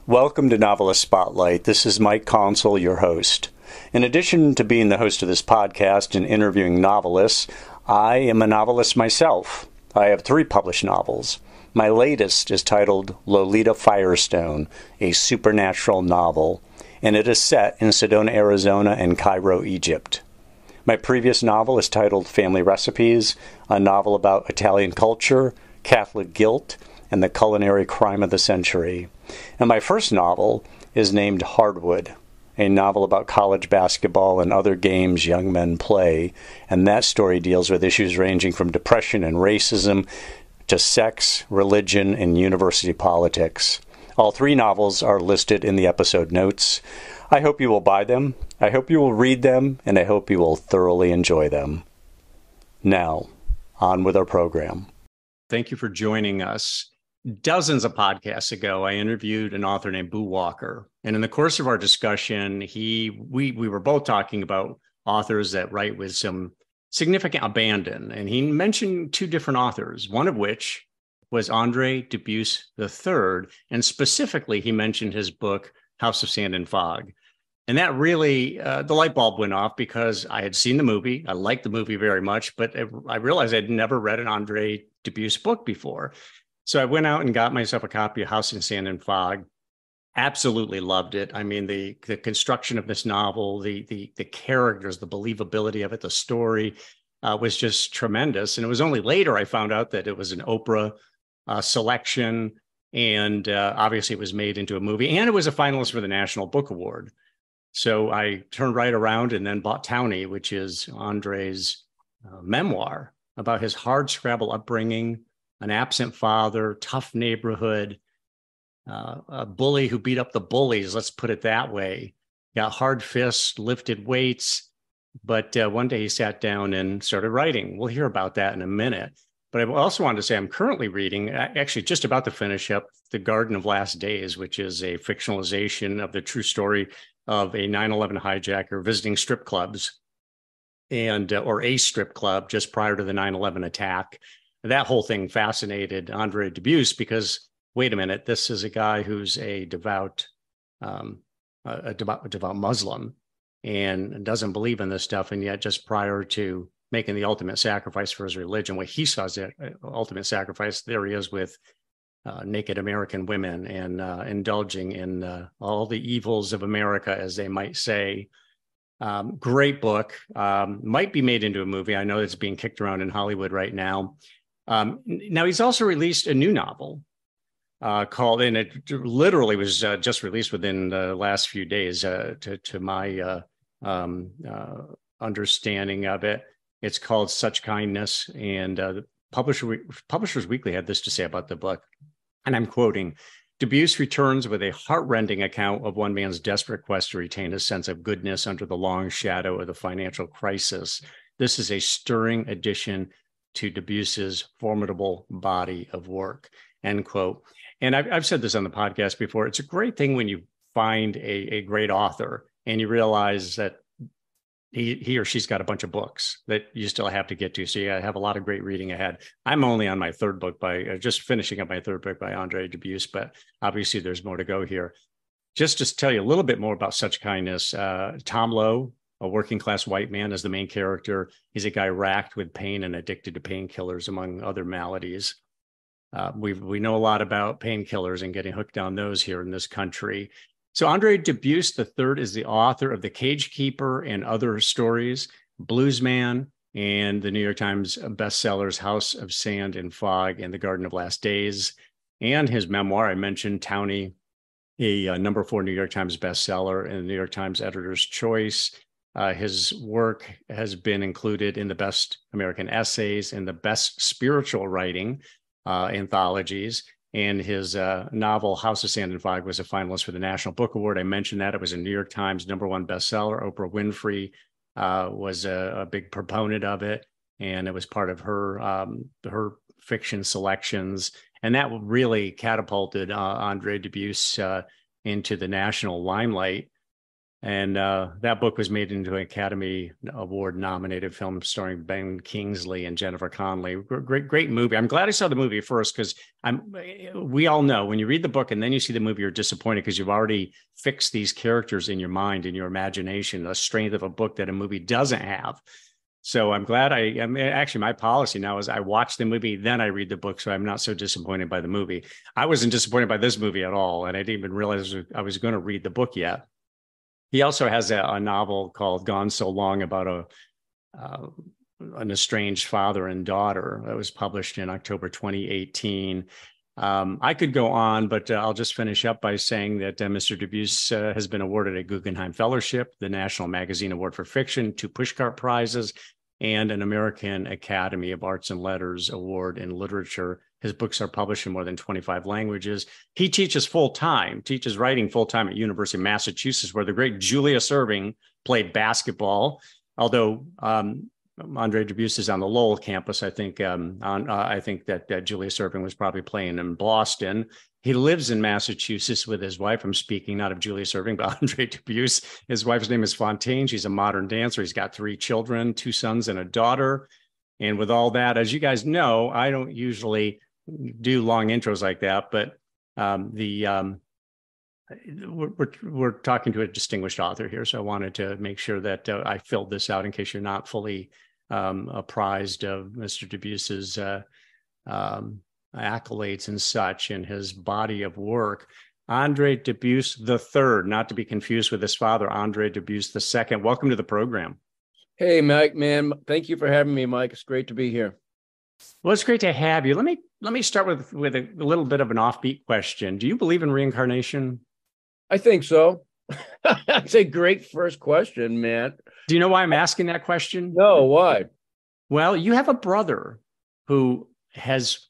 Welcome to Novelist Spotlight. This is Mike Consul, your host. In addition to being the host of this podcast and interviewing novelists, I am a novelist myself. I have 3 published novels. My latest is titled Lolita Firestone, a supernatural novel, and it is set in Sedona, Arizona and Cairo, Egypt. My previous novel is titled Family Recipes, a novel about Italian culture, Catholic guilt, and the culinary crime of the century. And my first novel is named Hardwood, a novel about college basketball and other games young men play, and that story deals with issues ranging from depression and racism to sex, religion, and university politics. All 3 novels are listed in the episode notes. I hope you will buy them, I hope you will read them, and I hope you will thoroughly enjoy them. Now, on with our program. Thank you for joining us. Dozens of podcasts ago, I interviewed an author named Boo Walker. And in the course of our discussion, we were both talking about authors that write with some significant abandon. And he mentioned 2 different authors, one of which was Andre Dubus III. And specifically, he mentioned his book, House of Sand and Fog. And that really, the light bulb went off because I had seen the movie. I liked the movie very much, but I realized I'd never read an Andre Dubus book before. So I went out and got myself a copy of House in Sand and Fog. Absolutely loved it. I mean, the construction of this novel, the characters, the believability of it, the story was just tremendous. And it was only later I found out that it was an Oprah selection, and obviously it was made into a movie, and it was a finalist for the National Book Award. So I turned right around and then bought Townie, which is Andre's memoir about his hardscrabble upbringing, an absent father, tough neighborhood, a bully who beat up the bullies, let's put it that way. Got hard fists, lifted weights, but one day he sat down and started writing. We'll hear about that in a minute. But I also wanted to say I'm currently reading, actually just about to finish up, The Garden of Last Days, which is a fictionalization of the true story of a 9/11 hijacker visiting strip clubs or a strip club just prior to the 9/11 attack. That whole thing fascinated Andre Dubus because, wait a minute, this is a guy who's a devout Muslim and doesn't believe in this stuff. And yet just prior to making the ultimate sacrifice for his religion, what he saw as the ultimate sacrifice, there he is with naked American women and indulging in all the evils of America, as they might say. Great book. Might be made into a movie. I know it's being kicked around in Hollywood right now. Now, he's also released a new novel called, and it literally was just released within the last few days to my understanding of it. It's called Such Kindness, and the Publishers Weekly had this to say about the book, and I'm quoting, Dubus returns with a heart-rending account of one man's desperate quest to retain a sense of goodness under the long shadow of the financial crisis. This is a stirring addition to Dubus's formidable body of work, end quote. And I've said this on the podcast before. It's a great thing when you find a great author and you realize that he or she's got a bunch of books that you still have to get to. So you have a lot of great reading ahead. I'm only on my 3rd book just finishing up my 3rd book by Andre Dubus, but obviously there's more to go here. Just to tell you a little bit more about Such Kindness, Tom Lowe, a working class white man, is the main character. He's a guy racked with pain and addicted to painkillers, among other maladies. We know a lot about painkillers and getting hooked on those here in this country. So Andre Dubus III is the author of The Cage Keeper and Other Stories, Bluesman, and the New York Times bestsellers House of Sand and Fog and The Garden of Last Days. And his memoir, I mentioned, Townie, a number 4 New York Times bestseller and the New York Times Editor's Choice. His work has been included in the Best American Essays and the Best Spiritual Writing anthologies. And his novel, House of Sand and Fog, was a finalist for the National Book Award. I mentioned that. It was a New York Times #1 bestseller. Oprah Winfrey was a big proponent of it. And it was part of her fiction selections. And that really catapulted Andre Dubus into the national limelight. And that book was made into an Academy Award nominated film starring Ben Kingsley and Jennifer Connelly. Great movie. I'm glad I saw the movie first, because we all know when you read the book and then you see the movie, you're disappointed because you've already fixed these characters in your mind, in your imagination, the strength of a book that a movie doesn't have. So I'm glad actually, my policy now is I watch the movie, then I read the book. So I'm not so disappointed by the movie. I wasn't disappointed by this movie at all. And I didn't even realize I was going to read the book yet. He also has a novel called Gone So Long about an estranged father and daughter that was published in October 2018. I could go on, but I'll just finish up by saying that Mr. Dubus has been awarded a Guggenheim Fellowship, the National Magazine Award for Fiction, 2 Pushcart Prizes, and an American Academy of Arts and Letters Award in Literature. His books are published in more than 25 languages. He teaches writing full-time at University of Massachusetts, where the great Julius Erving played basketball. Although Andre Dubus is on the Lowell campus, I think that Julius Erving was probably playing in Boston. He lives in Massachusetts with his wife. I'm speaking not of Julius Erving, but Andre Dubus. His wife's name is Fontaine. She's a modern dancer. He's got 3 children, 2 sons and a daughter. And with all that, as you guys know, I don't usually do long intros like that, but we're talking to a distinguished author here, so I wanted to make sure that I filled this out in case you're not fully apprised of Mr. Dubus's accolades and such in his body of work. Andre Dubus III, not to be confused with his father, Andre Dubus II. Welcome to the program. Hey, Mike, man. Thank you for having me, Mike. It's great to be here. Well, it's great to have you. Let me start with a little bit of an offbeat question. Do you believe in reincarnation? I think so. That's a great first question, man. Do you know why I'm asking that question? No, why? Well, you have a brother who has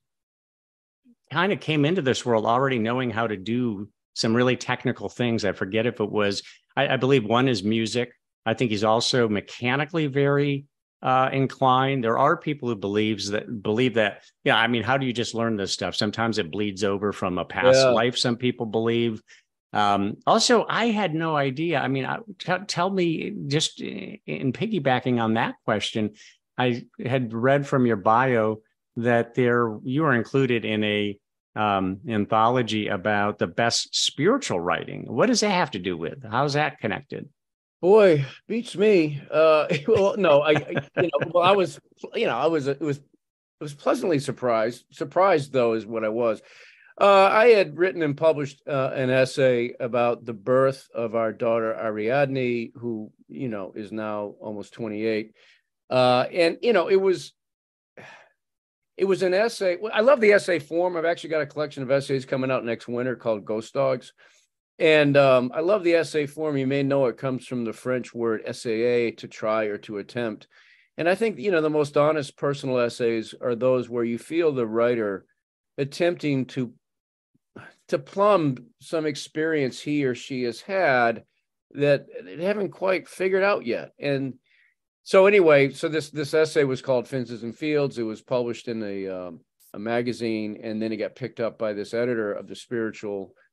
kind of came into this world already knowing how to do some really technical things. I forget if it was, I believe one is music. I think he's also mechanically very inclined. There are people who believe that, yeah, I mean, how do you just learn this stuff? Sometimes it bleeds over from a past life, some people believe. Also, I had no idea. I mean, tell me, just in piggybacking on that question, I had read from your bio that you are included in a anthology about the best spiritual writing. What does that have to do with? How's that connected? Boy, beats me. Well, no, I was pleasantly surprised. Surprised, though, is what I was. I had written and published an essay about the birth of our daughter Ariadne, who is now almost 28, and it was an essay. I love the essay form. I've actually got a collection of essays coming out next winter called Ghost Dogs. And I love the essay form. You may know it comes from the French word essayer, to try or to attempt. And I think, the most honest personal essays are those where you feel the writer attempting to plumb some experience he or she has had that they haven't quite figured out yet. And so anyway, this essay was called Fences and Fields. It was published in a magazine, and then it got picked up by this editor of the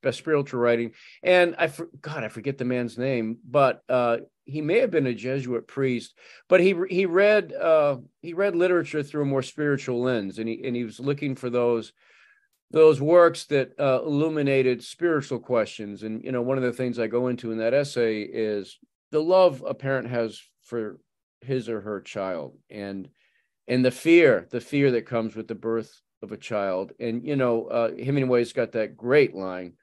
best spiritual writing. And I forget the man's name, but he may have been a Jesuit priest, but he read literature through a more spiritual lens, and he was looking for those works that illuminated spiritual questions. And one of the things I go into in that essay is the love a parent has for his or her child, and the fear that comes with the birth of a child. And Hemingway's got that great line,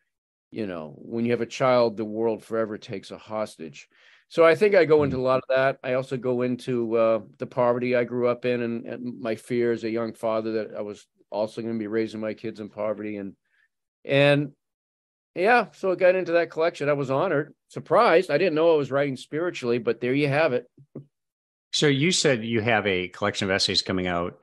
when you have a child, the world forever takes a hostage. So I think I go into a lot of that. I also go into the poverty I grew up in, and my fear as a young father that I was also going to be raising my kids in poverty. And yeah, so I got into that collection. I was honored, surprised. I didn't know I was writing spiritually, but there you have it. So you said you have a collection of essays coming out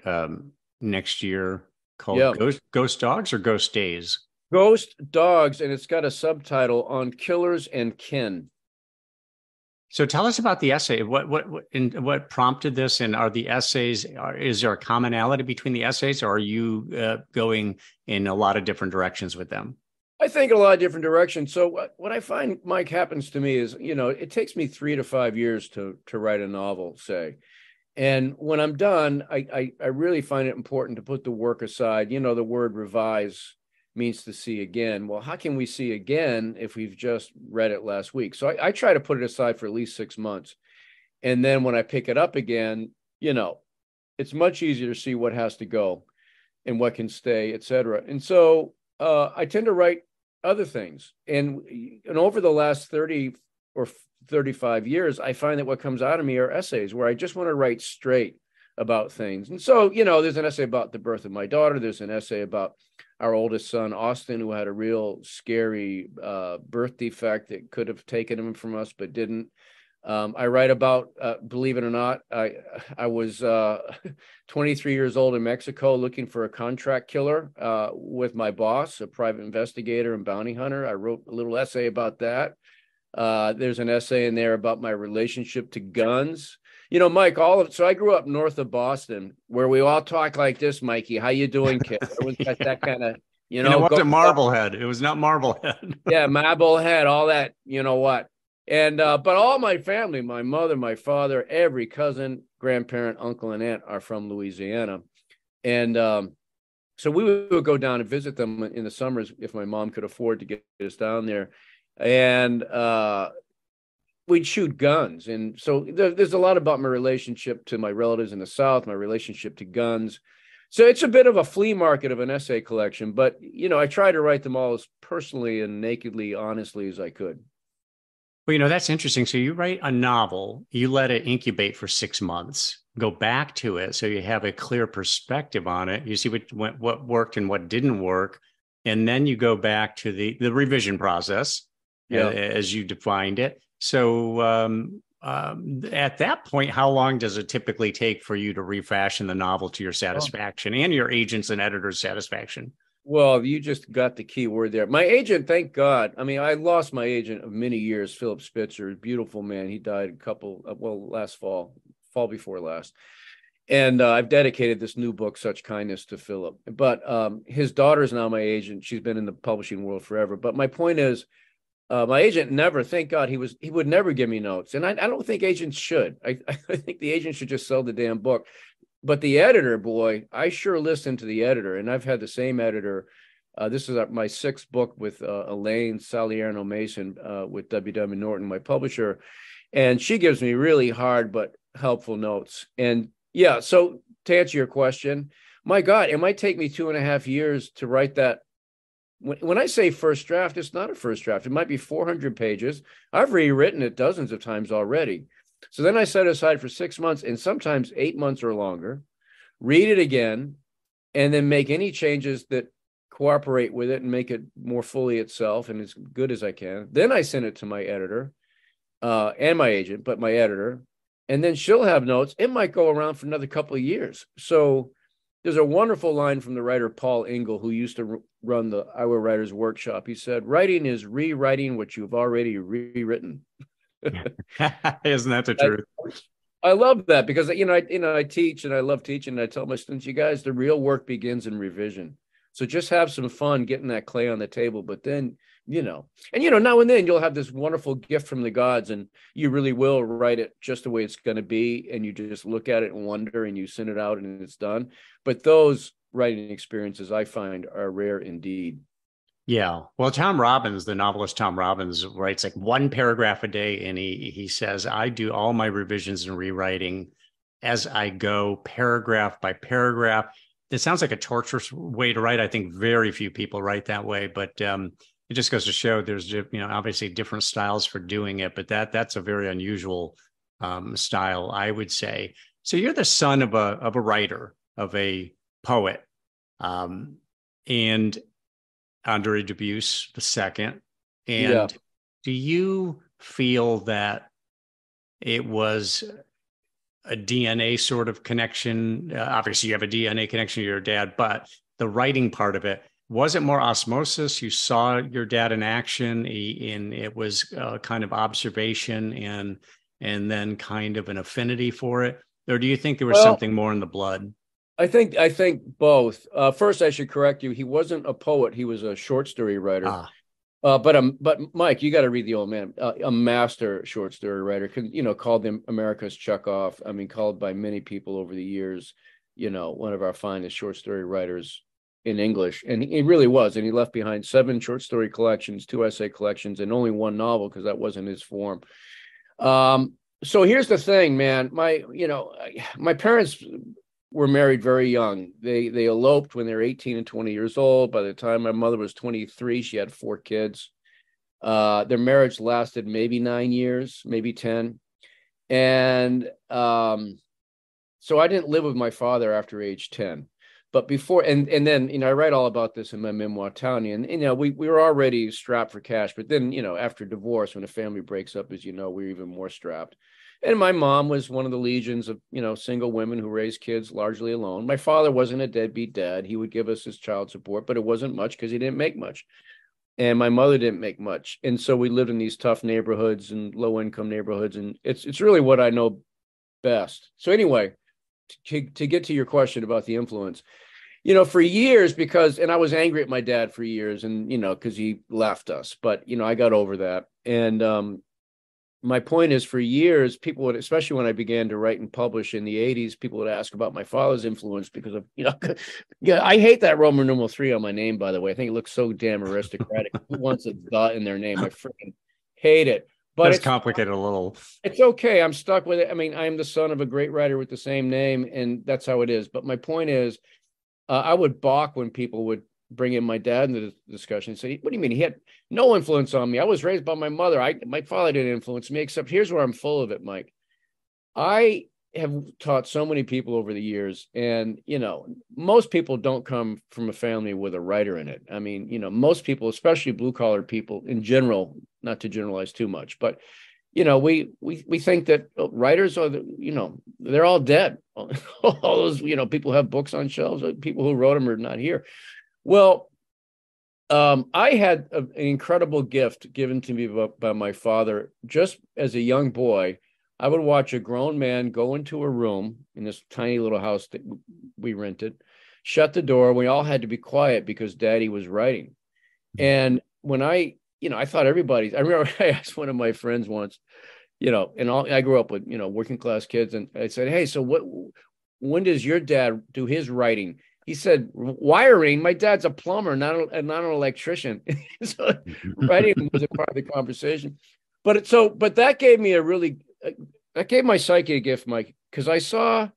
next year called Ghost Dogs or Ghost Days? Ghost Dogs, and it's got a subtitle on Killers and Kin. So tell us about the essay. What prompted this, and are the essays? Is there a commonality between the essays, or are you going in a lot of different directions with them? I think in a lot of different directions. So what I find, Mike, happens to me is, it takes me 3 to 5 years to write a novel, say. And when I'm done, I really find it important to put the work aside. The word revise means to see again. Well, how can we see again if we've just read it last week? So I try to put it aside for at least 6 months. And then when I pick it up again, it's much easier to see what has to go and what can stay, et cetera. And so I tend to write other things. And over the last 30 or 35 years, I find that what comes out of me are essays where I just want to write straight about things. And so, there's an essay about the birth of my daughter. There's an essay about our oldest son, Austin, who had a real scary birth defect that could have taken him from us, but didn't. I write about, believe it or not, I was 23 years old in Mexico looking for a contract killer with my boss, a private investigator and bounty hunter. I wrote a little essay about that. There's an essay in there about my relationship to guns. Mike, so I grew up north of Boston, where we all talk like this, Mikey. How you doing, kid? Everyone's got that kind of, And it wasn't Marblehead. It was not Marblehead. Yeah, Marblehead, all that, what. And but all my family, my mother, my father, every cousin, grandparent, uncle, and aunt are from Louisiana. And so we would go down and visit them in the summers if my mom could afford to get us down there. And we'd shoot guns. And so there's a lot about my relationship to my relatives in the South, my relationship to guns. So it's a bit of a flea market of an essay collection, but, I try to write them all as personally and nakedly, honestly as I could. Well, that's interesting. So you write a novel, you let it incubate for 6 months, go back to it so you have a clear perspective on it. You see what worked and what didn't work. And then you go back to the revision process, as you defined it. So at that point, how long does it typically take for you to refashion the novel to your satisfaction and your agents and editors' satisfaction? Well, you just got the key word there. My agent, thank God. I mean, I lost my agent of many years, Philip Spitzer, beautiful man. He died last fall before last. And I've dedicated this new book, Such Kindness, to Philip. But his daughter is now my agent. She's been in the publishing world forever. But my point is, my agent never, thank God, he would never give me notes. And I don't think agents should. I think the agent should just sell the damn book. But the editor, boy, I sure listen to the editor. And I've had the same editor. This is my 6th book with Elaine Salerno Mason with W.W. Norton, my publisher. And she gives me really hard but helpful notes. And yeah, so to answer your question, my God, it might take me 2.5 years to write that. When I say first draft, it's not a first draft. It might be 400 pages. I've rewritten it dozens of times already. So then I set aside for 6 months and sometimes 8 months or longer, read it again, and then make any changes that cooperate with it and make it more fully itself and as good as I can. Then I send it to my editor and my agent, but my editor, and then she'll have notes. It might go around for another couple of years. So there's a wonderful line from the writer Paul Engel, who used to run the Iowa Writers Workshop. He said, "Writing is rewriting what you've already rewritten." Isn't that the truth? I love that because I teach and I love teaching. And I tell my students, you guys, the real work begins in revision. So just have some fun getting that clay on the table. But then, now and then you'll have this wonderful gift from the gods, and you really will write it just the way it's going to be. And you just look at it and wonder, and you send it out, and it's done. But those writing experiences, I find, are rare indeed. Yeah. Well, Tom Robbins, the novelist Tom Robbins, writes like 1 paragraph a day. And he says, I do all my revisions and rewriting as I go, paragraph by paragraph. It sounds like a torturous way to write. I think very few people write that way, but it just goes to show there's, obviously different styles for doing it, but that's a very unusual style, I would say. So you're the son of a writer, of a poet, and Andre Dubus II. And do you feel that it was a DNA sort of connection? Obviously, you have a DNA connection to your dad, but the writing part of it, was it more osmosis? You saw your dad in action, and it was kind of observation and then kind of an affinity for it? Or do you think there was something more in the blood? I think both. First, I should correct you. He wasn't a poet. He was a short story writer. Ah, But Mike, you got to read the old man, a master short story writer. Called him America's Chekhov. I mean, called by many people over the years, one of our finest short story writers in English, and he really was. And he left behind 7 short story collections, 2 essay collections, and only 1 novel because that wasn't his form. So here's the thing, man. My parents were married very young. They eloped when they were 18 and 20 years old. By the time my mother was 23, she had 4 kids. Their marriage lasted maybe 9 years, maybe 10. And so I didn't live with my father after age 10. But before, and then, I write all about this in my memoir, Townie. And, we were already strapped for cash. But then, after divorce, when a family breaks up, as you know, we're even more strapped. And my mom was one of the legions of, single women who raised kids largely alone. My father wasn't a deadbeat dad. He would give us his child support, but it wasn't much because he didn't make much. And my mother didn't make much. And so we lived in these tough neighborhoods and low income neighborhoods. And it's really what I know best. So anyway, to get to your question about the influence, for years, and I was angry at my dad for years and, because he left us, but, I got over that. And, my point is, for years, people would, especially when I began to write and publish in the 80s, people would ask about my father's influence because of, yeah, I hate that Roman numeral 3 on my name, by the way. I think it looks so damn aristocratic. Who wants a "the" in their name? I freaking hate it. But it's complicated a little. It's okay. I'm stuck with it. I mean, I'm the son of a great writer with the same name, and that's how it is. But my point is, I would balk when people would bring in my dad into the discussion and say, "What do you mean? He had no influence on me. I was raised by my mother. My father didn't influence me, except here's where I'm full of it, Mike. I have taught so many people over the years, and most people don't come from a family with a writer in it. I mean, most people, especially blue collar people in general, not to generalize too much, but we think that writers are they're all dead. All those people have books on shelves. People who wrote them are not here. Well, I had an incredible gift given to me by my father. Just as a young boy, I would watch a grown man go into a room in this tiny little house that we rented, shut the door. We all had to be quiet because Daddy was writing. And when I thought I remember I asked one of my friends once, I grew up with, working class kids. And I said, "Hey, so when does your dad do his writing?" He said, "Wiring. My dad's a plumber, not an electrician." So writing was a part of the conversation. But that gave me that gave my psyche a gift, Mike, because I saw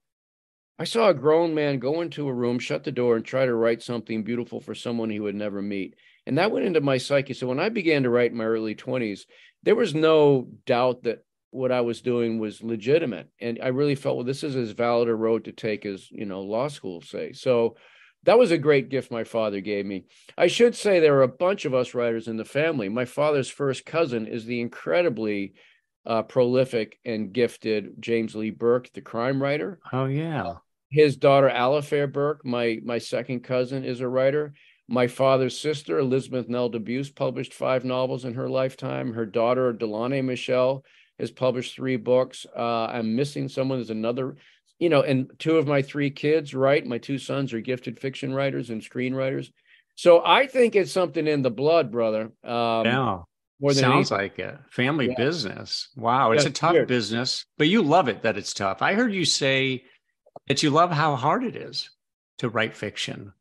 a grown man go into a room, shut the door, and try to write something beautiful for someone he would never meet. And that went into my psyche. So when I began to write in my early 20s, there was no doubt that what I was doing was legitimate. And I really felt, well, this is as valid a road to take as, law school say. So that was a great gift my father gave me. I should say there are a bunch of us writers in the family. My father's first cousin is the incredibly prolific and gifted James Lee Burke, the crime writer. Oh, yeah. His daughter, Alifair Burke, my second cousin, is a writer. My father's sister, Elizabeth Nell Dubus, published 5 novels in her lifetime. Her daughter, Delaney Michelle, has published 3 books. I'm missing someone. There's another, and 2 of my 3 kids write. My 2 sons are gifted fiction writers and screenwriters. So I think it's something in the blood, brother. Yeah. More than Sounds anything. like a family business. Wow. Yeah, It's a it's tough weird. business, but you love it that it's tough. I heard you say that you love how hard it is to write fiction.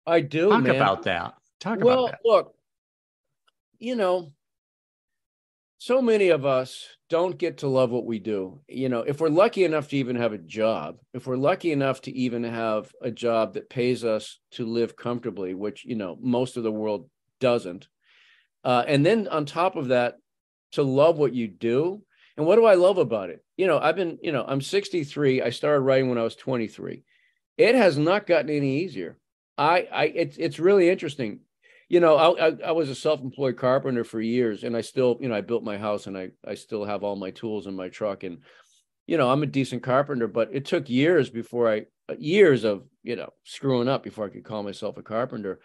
I do, Talk man. about that. Talk about Well, that. look, so many of us don't get to love what we do. If we're lucky enough to even have a job, if we're lucky enough to even have a job that pays us to live comfortably, which, most of the world doesn't. And then on top of that, to love what you do. And what do I love about it? I'm 63. I started writing when I was 23. It has not gotten any easier. It's really interesting. I was a self-employed carpenter for years, and I still, I built my house, and I still have all my tools in my truck, and I'm a decent carpenter, but it took years years of screwing up before I could call myself a carpenter.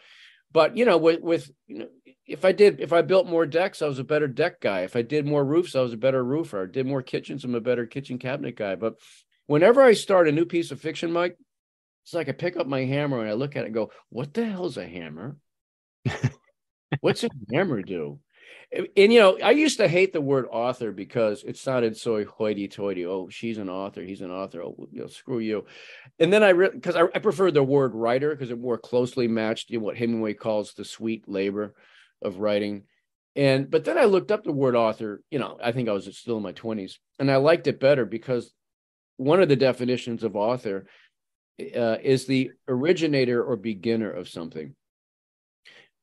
But if I built more decks, I was a better deck guy. If I did more roofs, I was a better roofer. I did more kitchens, I'm a better kitchen cabinet guy. But whenever I start a new piece of fiction, Mike, It's like I pick up my hammer and I look at it and go, what the hell's a hammer? What's a hammer do? And, I used to hate the word author because it sounded so hoity-toity. Oh, she's an author. He's an author. Oh, screw you. And then because I prefer the word writer because it more closely matched what Hemingway calls the sweet labor of writing. But then I looked up the word author, I think I was still in my 20s, and I liked it better because one of the definitions of author is the originator or beginner of something.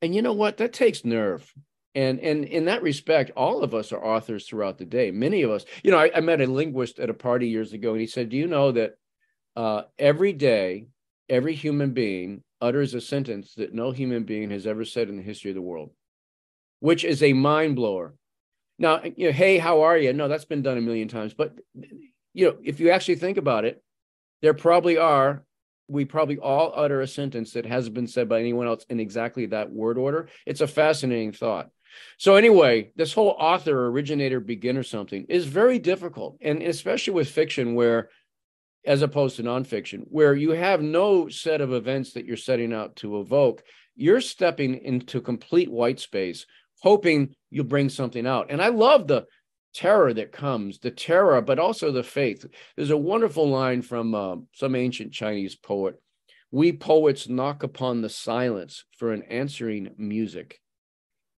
And you know what? That takes nerve. And in that respect, all of us are authors throughout the day. Many of us, I met a linguist at a party years ago, and he said, do you know that every day, every human being utters a sentence that no human being has ever said in the history of the world, which is a mind blower. Now, hey, how are you? No, that's been done a million times. But, if you actually think about it, we probably all utter a sentence that hasn't been said by anyone else in exactly that word order. It's a fascinating thought. So anyway, this whole author, originator, beginner something is very difficult. And especially with fiction where, as opposed to nonfiction, where you have no set of events that you're setting out to evoke, you're stepping into complete white space, hoping you'll bring something out. And I love the terror that comes, but also the faith. There's a wonderful line from some ancient Chinese poet. We poets knock upon the silence for an answering music.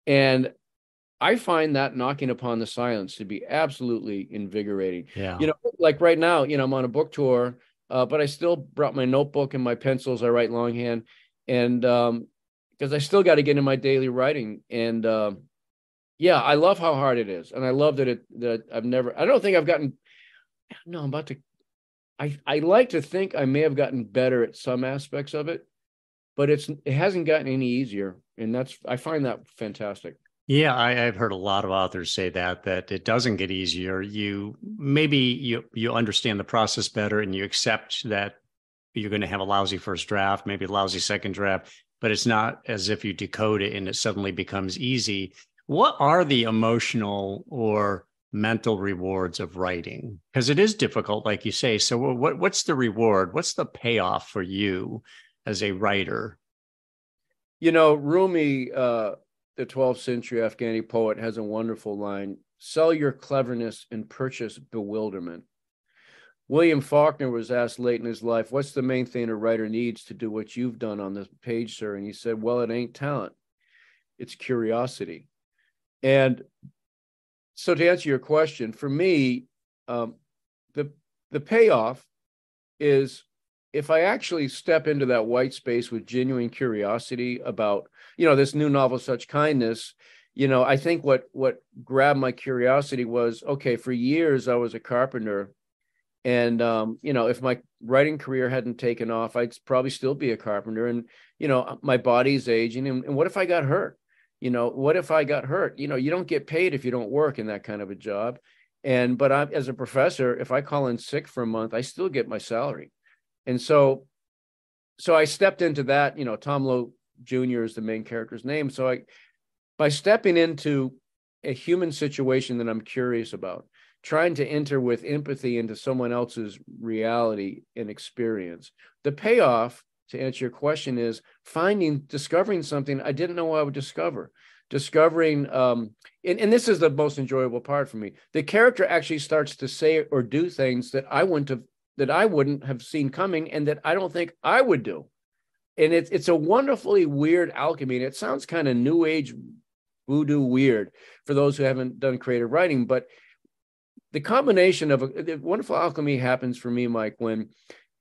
And I find that knocking upon the silence to be absolutely invigorating. Yeah. Like right now, I'm on a book tour, but I still brought my notebook and my pencils. I write longhand, and because I still got to get in my daily writing. And yeah, I love how hard it is, and I love that I don't think I've gotten. No, I'm about to. I like to think I may have gotten better at some aspects of it, but it hasn't gotten any easier, and I find that fantastic. Yeah, I've heard a lot of authors say that it doesn't get easier. You understand the process better, and you accept that you're going to have a lousy first draft, maybe a lousy second draft, but it's not as if you decode it and it suddenly becomes easy. What are the emotional or mental rewards of writing? Because it is difficult, like you say. So what's the reward? What's the payoff for you as a writer? Rumi, the 12th century Afghani poet, has a wonderful line: sell your cleverness and purchase bewilderment. William Faulkner was asked late in his life, what's the main thing a writer needs to do what you've done on this page, sir? And he said, well, it ain't talent, it's curiosity. And so to answer your question, for me, the payoff is if I actually step into that white space with genuine curiosity about, this new novel, Such Kindness, I think what grabbed my curiosity was, okay, for years I was a carpenter. And, if my writing career hadn't taken off, I'd probably still be a carpenter. And, my body's aging. And what if I got hurt? What if I got hurt? You don't get paid if you don't work in that kind of a job. But as a professor, if I call in sick for a month, I still get my salary. And so I stepped into that. Tom Lowe Jr. is the main character's name. So by stepping into a human situation that I'm curious about, trying to enter with empathy into someone else's reality and experience, the payoff, to answer your question, is discovering something I didn't know I would discover. Discovering, and this is the most enjoyable part for me. The character actually starts to say or do things that I wouldn't have seen coming, and that I don't think I would do. And it's a wonderfully weird alchemy. And it sounds kind of new age voodoo weird for those who haven't done creative writing, but the combination of the wonderful alchemy happens for me, Mike, when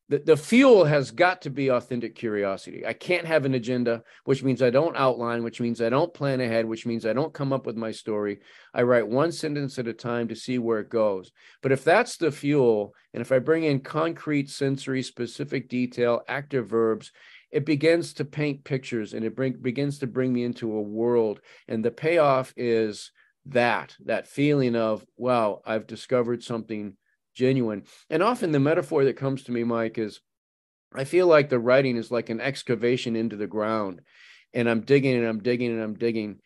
the fuel has got to be authentic curiosity. I can't have an agenda, which means I don't outline, which means I don't plan ahead, which means I don't come up with my story. I write one sentence at a time to see where it goes. But if that's the fuel, and if I bring in concrete, sensory, specific detail, active verbs, it begins to paint pictures, and it begins to bring me into a world. And the payoff is that feeling of, wow, I've discovered something genuine. And often the metaphor that comes to me, Mike, is I feel like the writing is like an excavation into the ground, and I'm digging and I'm digging and I'm digging,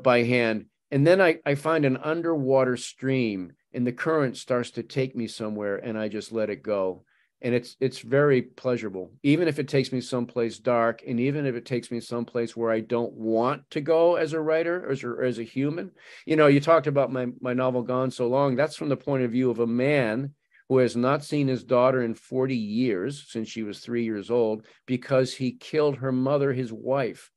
by hand. And then I find an underwater stream, and the current starts to take me somewhere, and I just let it go. And it's very pleasurable, even if it takes me someplace dark, and even if it takes me someplace where I don't want to go as a writer or as a human. You know, you talked about my novel Gone So Long. That's from the point of view of a man who has not seen his daughter in 40 years, since she was 3 years old, because he killed her mother, his wife.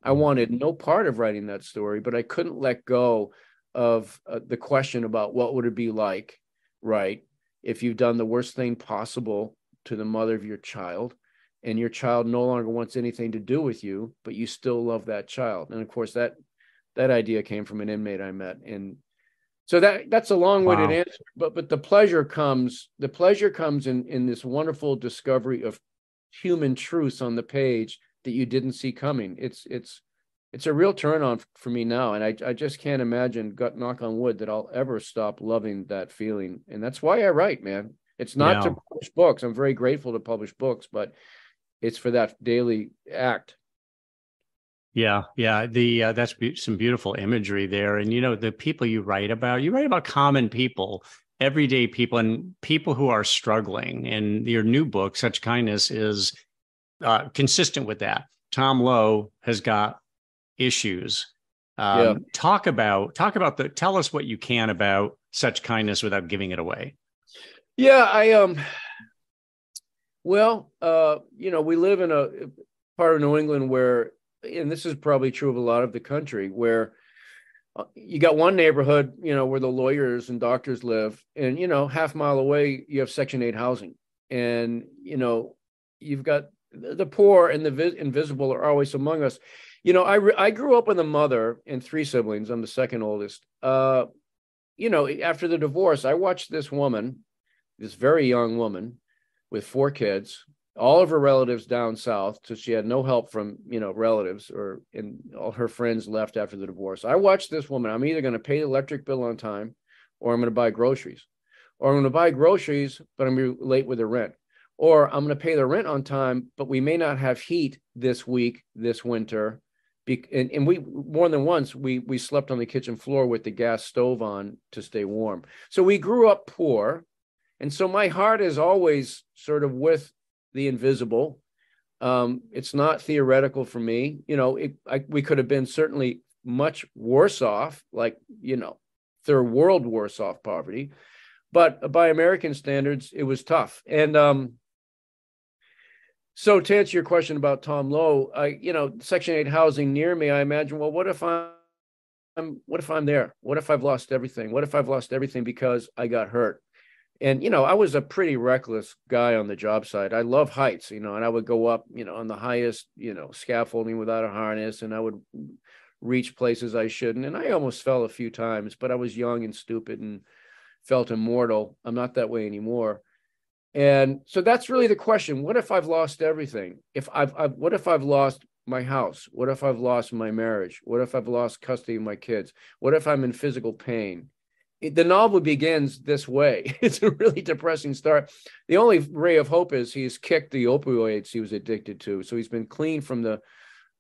I wanted no part of writing that story, but I couldn't let go of the question about what would it be like, right, if you've done the worst thing possible to the mother of your child, and your child no longer wants anything to do with you, but you still love that child. And of course, that idea came from an inmate I met. And so that's a long-winded answer, but the pleasure comes in this wonderful discovery of human truths on the page that you didn't see coming. It's a real turn on for me now. And I just can't imagine, knock on wood, that I'll ever stop loving that feeling. And that's why I write, man. It's not to publish books. I'm very grateful to publish books, but it's for that daily act. Yeah. That's some beautiful imagery there. And, you know, the people you write about common people, everyday people, and people who are struggling. And your new book, Such Kindness, is consistent with that. Tom Lowe has got issues. Tell us what you can about Such Kindness without giving it away. Yeah, well, you know, we live in a part of New England where, and this is probably true of a lot of the country, where you got one neighborhood, you know, where the lawyers and doctors live, and, you know, half mile away, you have Section 8 housing. And, you know, you've got the poor and the invisible are always among us. You know, I grew up with a mother and 3 siblings. I'm the second oldest. You know, after the divorce, I watched this woman, this very young woman with 4 kids, all of her relatives down south, so she had no help from, you know, relatives, and all her friends left after the divorce. I watched this woman. I'm either going to pay the electric bill on time, or I'm going to buy groceries, or I'm going to buy groceries, but I'm going to be late with the rent, or I'm going to pay the rent on time, but we may not have heat this week, this winter. And we, more than once, we slept on the kitchen floor with the gas stove on to stay warm. So we grew up poor. And so my heart is always sort of with the invisible. It's not theoretical for me. You know, we could have been certainly much worse off, like, you know, third world worse off poverty. But by American standards, it was tough. And so to answer your question about Tom Lowe, you know, Section 8 housing near me, I imagine, well, what if I'm there? What if I've lost everything? What if I've lost everything because I got hurt? And, you know, I was a pretty reckless guy on the job site. I love heights, you know, and I would go up, you know, on the highest, you know, scaffolding without a harness, and I would reach places I shouldn't. And I almost fell a few times, but I was young and stupid and felt immortal. I'm not that way anymore. And so that's really the question. What if I've lost everything? What if I've lost my house? What if I've lost my marriage? What if I've lost custody of my kids? What if I'm in physical pain? The novel begins this way. It's a really depressing start. The only ray of hope is he's kicked the opioids he was addicted to. So he's been clean from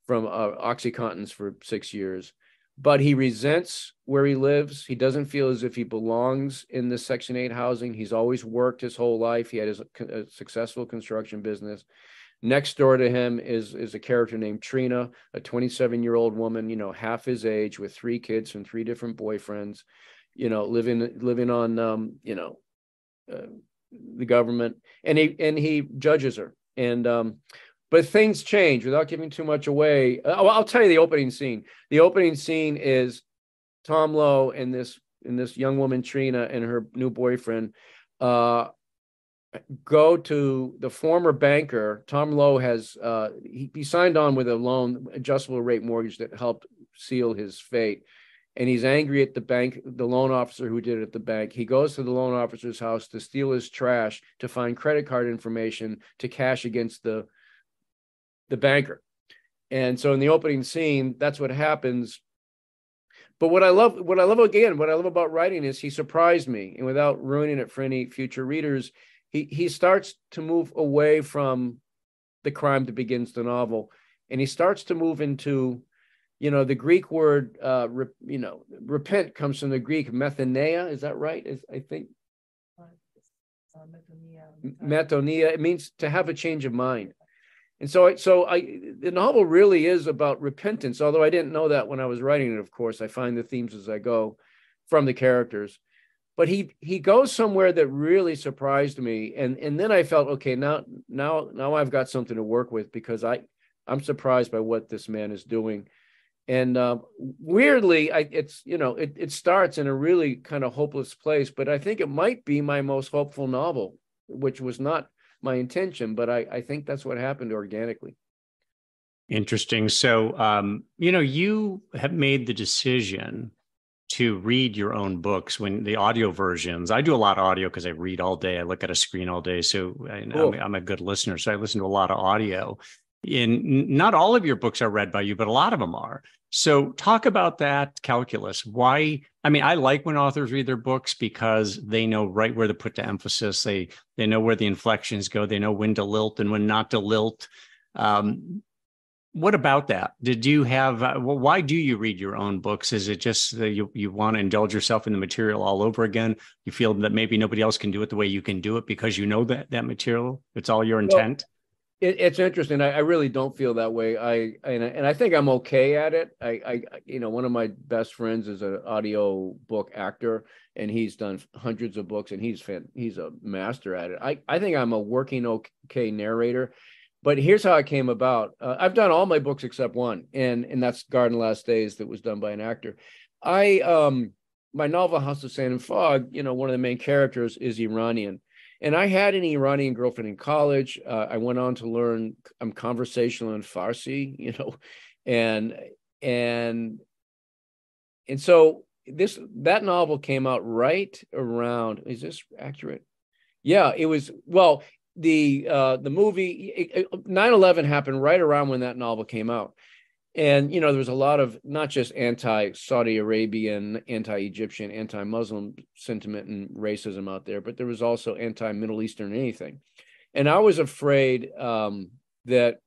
OxyContins for 6 years, but he resents where he lives. He doesn't feel as if he belongs in the Section 8 housing. He's always worked his whole life. He had a successful construction business. Next door to him is a character named Trina, a 27-year-old woman, you know, half his age, with 3 kids from 3 different boyfriends, you know, living on, you know, the government, and he judges her. And, but things change without giving too much away. I'll tell you the opening scene. The opening scene is Tom Lowe and this young woman, Trina, and her new boyfriend, go to the former banker. Tom Lowe has, he signed on with a loan, adjustable rate mortgage that helped seal his fate. And he's angry at the bank, the loan officer who did it at the bank. He goes to the loan officer's house to steal his trash, to find credit card information to cash against the banker. And so in the opening scene, that's what happens. But what I love about writing is he surprised me. And without ruining it for any future readers, he starts to move away from the crime that begins the novel. And he starts to move into, you know, the Greek word, you know, repent comes from the Greek methaneia. Is that right? I think. Metonia. It means to have a change of mind. And so the novel really is about repentance, although I didn't know that when I was writing it, of course. I find the themes as I go from the characters. But he goes somewhere that really surprised me. And then I felt, okay, now I've got something to work with, because I'm surprised by what this man is doing. And weirdly, it starts in a really kind of hopeless place, but I think it might be my most hopeful novel, which was not my intention, but I think that's what happened organically. Interesting. So, you have made the decision to read your own books when the audio versions. I do a lot of audio because I read all day. I look at a screen all day. So Cool. I'm a good listener. So I listen to a lot of audio. And not all of your books are read by you, but a lot of them are. So talk about that calculus. Why? I mean, I like when authors read their books because they know right where to put the emphasis. They know where the inflections go. They know when to lilt and when not to lilt. What about that? Did you have, why do you read your own books? Is it just that you want to indulge yourself in the material all over again? You feel that maybe nobody else can do it the way you can do it because you know that material? It's all your intent? Well, it's interesting. I really don't feel that way. I think I'm okay at it. One of my best friends is an audio book actor, and he's done hundreds of books, and he's a master at it. I think I'm a working okay narrator. But here's how it came about. I've done all my books except one, and that's Garden Last Days, that was done by an actor. My novel House of Sand and Fog, one of the main characters is Iranian. And I had an Iranian girlfriend in college. I went on to learn conversational in Farsi, and so that novel came out right around. Is this accurate? Yeah, it was. Well, the movie 9/11 happened right around when that novel came out. And, there was a lot of not just anti-Saudi Arabian, anti-Egyptian, anti-Muslim sentiment and racism out there, but there was also anti-Middle Eastern anything. And I was afraid that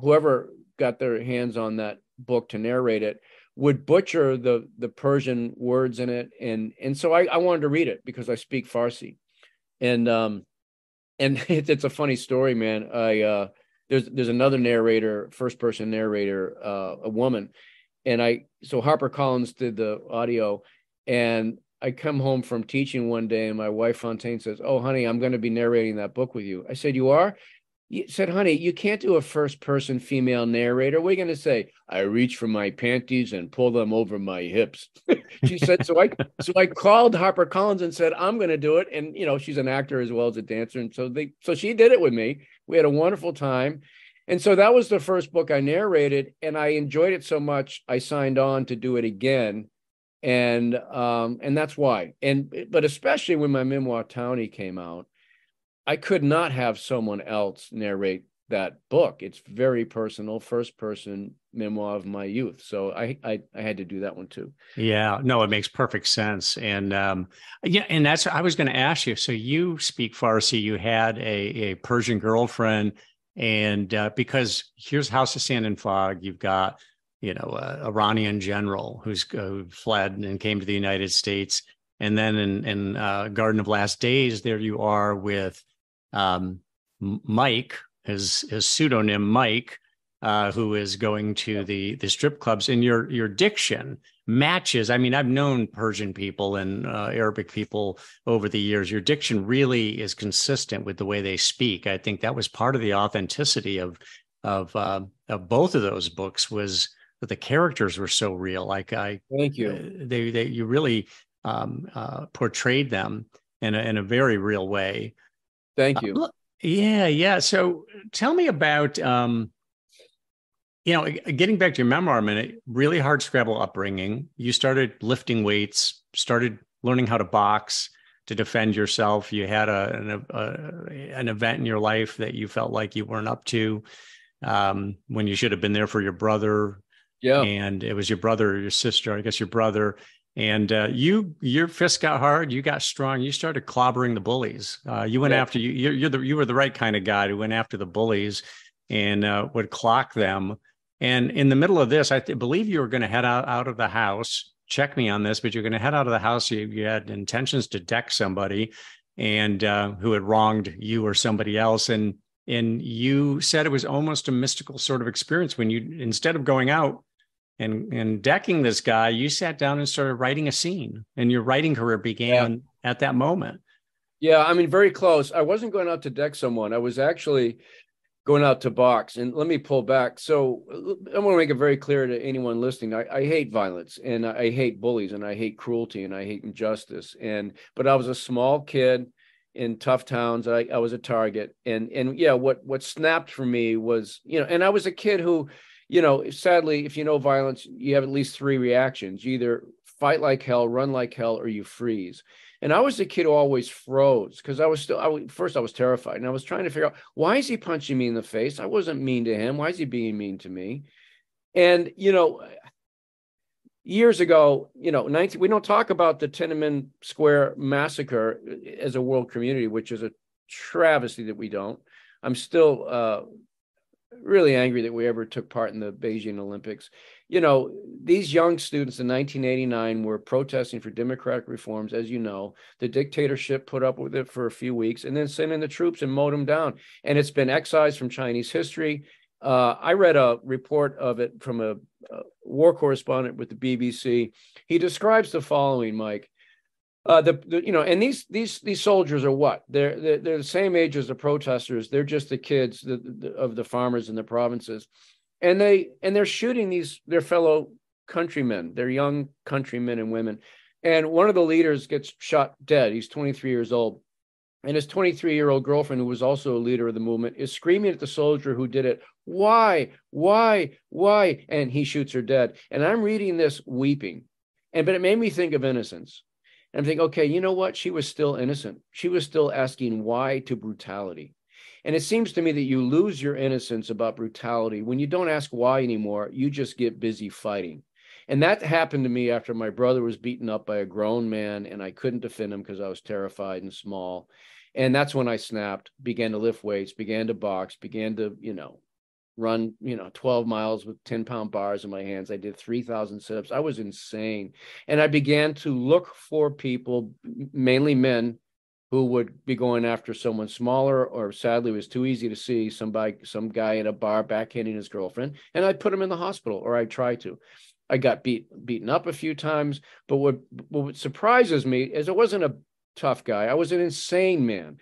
whoever got their hands on that book to narrate it would butcher the Persian words in it. And so I wanted to read it because I speak Farsi. And it's a funny story, man. There's another narrator, first person narrator, a woman. And so HarperCollins did the audio, and I come home from teaching one day and my wife Fontaine says, "Oh, honey, I'm going to be narrating that book with you." I said, "You are?" He said, "Honey, you can't do a first person female narrator. What are you going to say? I reach for my panties and pull them over my hips." She said, so I called HarperCollins and said, "I'm going to do it." And, she's an actor as well as a dancer. And so she did it with me. We had a wonderful time. And so that was the first book I narrated, and I enjoyed it so much, I signed on to do it again. And that's why. But especially when my memoir Townie came out, I could not have someone else narrate that book. It's very personal, first person memoir of my youth. So I had to do that one too. Yeah, no, it makes perfect sense. And and that's what I was going to ask you. So you speak Farsi, you had a Persian girlfriend, and because here's House of Sand and Fog, you've got, Iranian general who fled and came to the United States. And then in Garden of Last Days, there you are with Mike, his pseudonym Mike, who is going to the strip clubs, and your diction matches. I mean, I've known Persian people and Arabic people over the years. Your diction really is consistent with the way they speak. I think that was part of the authenticity of both of those books, was that the characters were so real. Thank you. You really portrayed them in a very real way. Thank you. Yeah. So tell me about getting back to your memoir a minute. Really hardscrabble upbringing. You started lifting weights, started learning how to box to defend yourself. You had an event in your life that you felt like you weren't up to when you should have been there for your brother. Yeah. And it was your brother or your sister, I guess your brother. And your fist got hard. You got strong. You started clobbering the bullies. You went after you were the right kind of guy who went after the bullies and would clock them. And in the middle of this, I believe you were going to head out of the house. Check me on this, but you're going to head out of the house. You had intentions to deck somebody. and who had wronged you or somebody else. And you said it was almost a mystical sort of experience when you, instead of going out and decking this guy, you sat down and started writing a scene, and your writing career began at that moment. Yeah, I mean, very close. I wasn't going out to deck someone. I was actually going out to box. And let me pull back. So I want to make it very clear to anyone listening. I hate violence, and I hate bullies, and I hate cruelty, and I hate injustice. But I was a small kid in tough towns. I was a target. And yeah, what snapped for me was, and I was a kid who, sadly, if you know violence, you have at least three reactions. You either fight like hell, run like hell, or you freeze. And I was the kid who always froze because I was terrified. And I was trying to figure out, why is he punching me in the face? I wasn't mean to him. Why is he being mean to me? And, years ago, we don't talk about the Tiananmen Square massacre as a world community, which is a travesty that we don't. I'm still really angry that we ever took part in the Beijing Olympics. These young students in 1989 were protesting for democratic reforms. As you know, the dictatorship put up with it for a few weeks and then sent in the troops and mowed them down. And it's been excised from Chinese history. I read a report of it from a war correspondent with the BBC. He describes the following, Mike. And these soldiers are what? They're the same age as the protesters. They're just the kids of the farmers in the provinces, and they're shooting their fellow countrymen, their young countrymen and women. And one of the leaders gets shot dead. He's 23 years old, and his 23-year-old girlfriend, who was also a leader of the movement, is screaming at the soldier who did it. Why? And he shoots her dead. And I'm reading this weeping, but it made me think of innocence. And I think, okay, you know what? She was still innocent. She was still asking why to brutality. And it seems to me that you lose your innocence about brutality when you don't ask why anymore. You just get busy fighting. And that happened to me after my brother was beaten up by a grown man, and I couldn't defend him because I was terrified and small. And that's when I snapped, began to lift weights, began to box, began to, run, 12 miles with 10-pound bars in my hands. I did 3,000 sit-ups. I was insane. And I began to look for people, mainly men, who would be going after someone smaller, or sadly it was too easy to see some guy in a bar backhanding his girlfriend. And I'd put him in the hospital, or I'd try to. I got beaten up a few times. But what surprises me is I wasn't a tough guy. I was an insane man.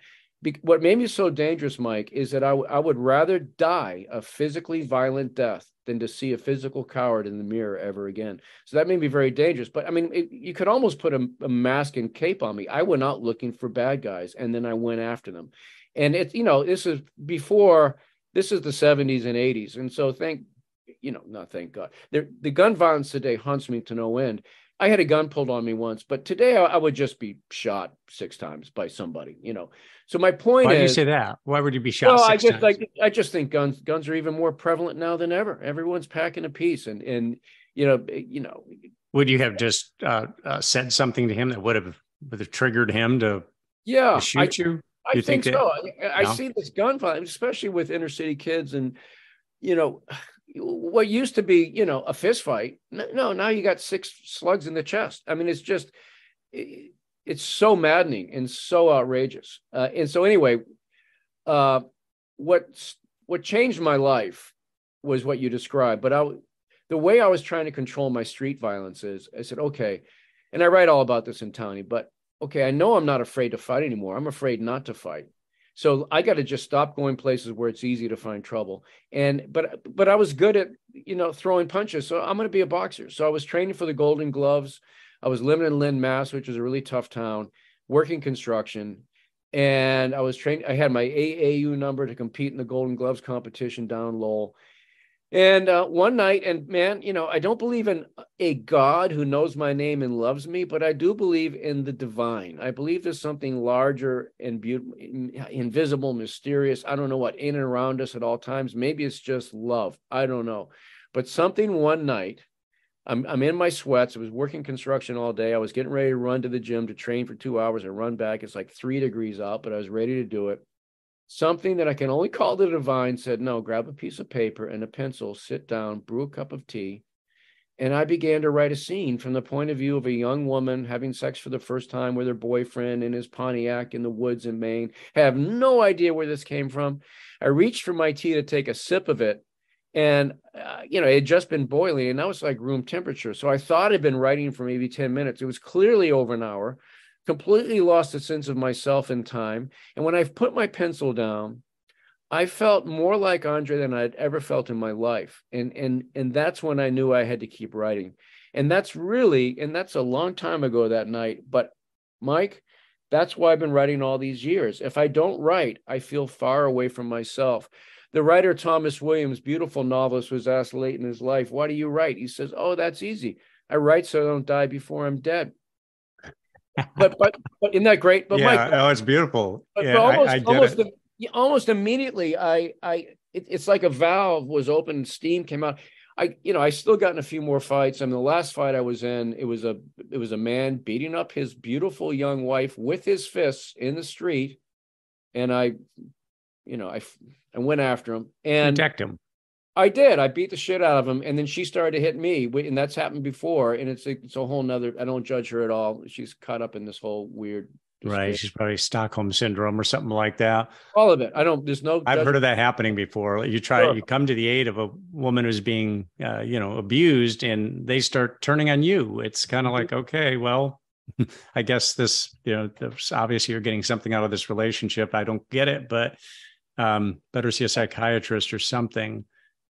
What made me so dangerous, Mike, is that I would rather die a physically violent death than to see a physical coward in the mirror ever again. So that made me very dangerous. But I mean, you could almost put a mask and cape on me. I went out looking for bad guys, and then I went after them. And this is the 70s and 80s. And so not thank God. The gun violence today haunts me to no end. I had a gun pulled on me once, but today I would just be shot 6 times by somebody, So my point is, why do you say that? Why would you be shot 6 times? I just think guns are even more prevalent now than ever. Everyone's packing a piece, and Would you have just said something to him that would have triggered him to shoot you? I think so. I see this gun violence, especially with inner city kids, and what used to be, a fist fight. No, now you got 6 slugs in the chest. I mean, it's just, it's so maddening and so outrageous. And so anyway, what changed my life was what you described. But the way I was trying to control my street violence is, I said, okay, and I write all about this in Townie, but okay, I know I'm not afraid to fight anymore. I'm afraid not to fight. So I got to just stop going places where it's easy to find trouble. But I was good at, throwing punches. So I'm going to be a boxer. So I was training for the Golden Gloves. I was living in Lynn, Mass, which is a really tough town, working construction. And I was trained. I had my AAU number to compete in the Golden Gloves competition down Lowell. And one night, and man, I don't believe in a God who knows my name and loves me, but I do believe in the divine. I believe there's something larger and beautiful, invisible, mysterious. I don't know what, in and around us at all times. Maybe it's just love. I don't know. But something one night, I'm in my sweats. I was working construction all day. I was getting ready to run to the gym to train for 2 hours and run back. It's like 3 degrees out, but I was ready to do it. Something that I can only call the divine said, no, grab a piece of paper and a pencil, sit down, brew a cup of tea, And I began to write a scene from the point of view of a young woman having sex for the first time with her boyfriend in his Pontiac in the woods in Maine. I have no idea where this came from. I reached for my tea to take a sip of it. And, it had just been boiling, and now it's like room temperature. So I thought I'd been writing for maybe 10 minutes. It was clearly over an hour, completely lost a sense of myself and time. And when I put my pencil down, I felt more like Andre than I'd ever felt in my life. And that's when I knew I had to keep writing. And that's a long time ago that night. But Mike, that's why I've been writing all these years. If I don't write, I feel far away from myself. The writer Thomas Williams, beautiful novelist, was asked late in his life, "Why do you write?" He says, "Oh, that's easy. I write so I don't die before I'm dead." But isn't that great? But yeah, Mike, it's beautiful. but Yeah, I get it. Almost immediately, it's like a valve was open and steam came out. I still got in a few more fights. I mean, the last fight I was in, it was a man beating up his beautiful young wife with his fists in the street, and I went after him and protect him. I did. I beat the shit out of him, and then she started to hit me, and that's happened before. And it's a whole nother. I don't judge her at all. She's caught up in this whole weird. Right. She's probably Stockholm syndrome or something like that. All of it. There's no. I've heard of that happening before. You come to the aid of a woman who's being, abused, and they start turning on you. It's kind of like, okay, well, I guess this, obviously you're getting something out of this relationship. I don't get it, but better see a psychiatrist or something.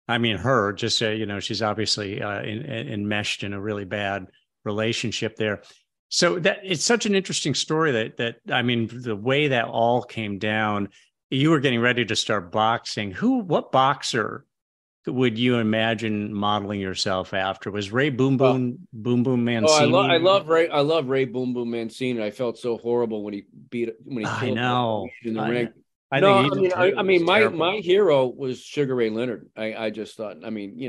I mean, her, just she's obviously enmeshed in a really bad relationship there. So that it's such an interesting story that I mean, the way that all came down, you were getting ready to start boxing. What boxer would you imagine modeling yourself after? Was Ray Boom Boom Mancini? Oh, I love Ray Boom Boom Mancini. I felt so horrible when he killed him in the ring. I mean, my hero was Sugar Ray Leonard. I just thought, I mean,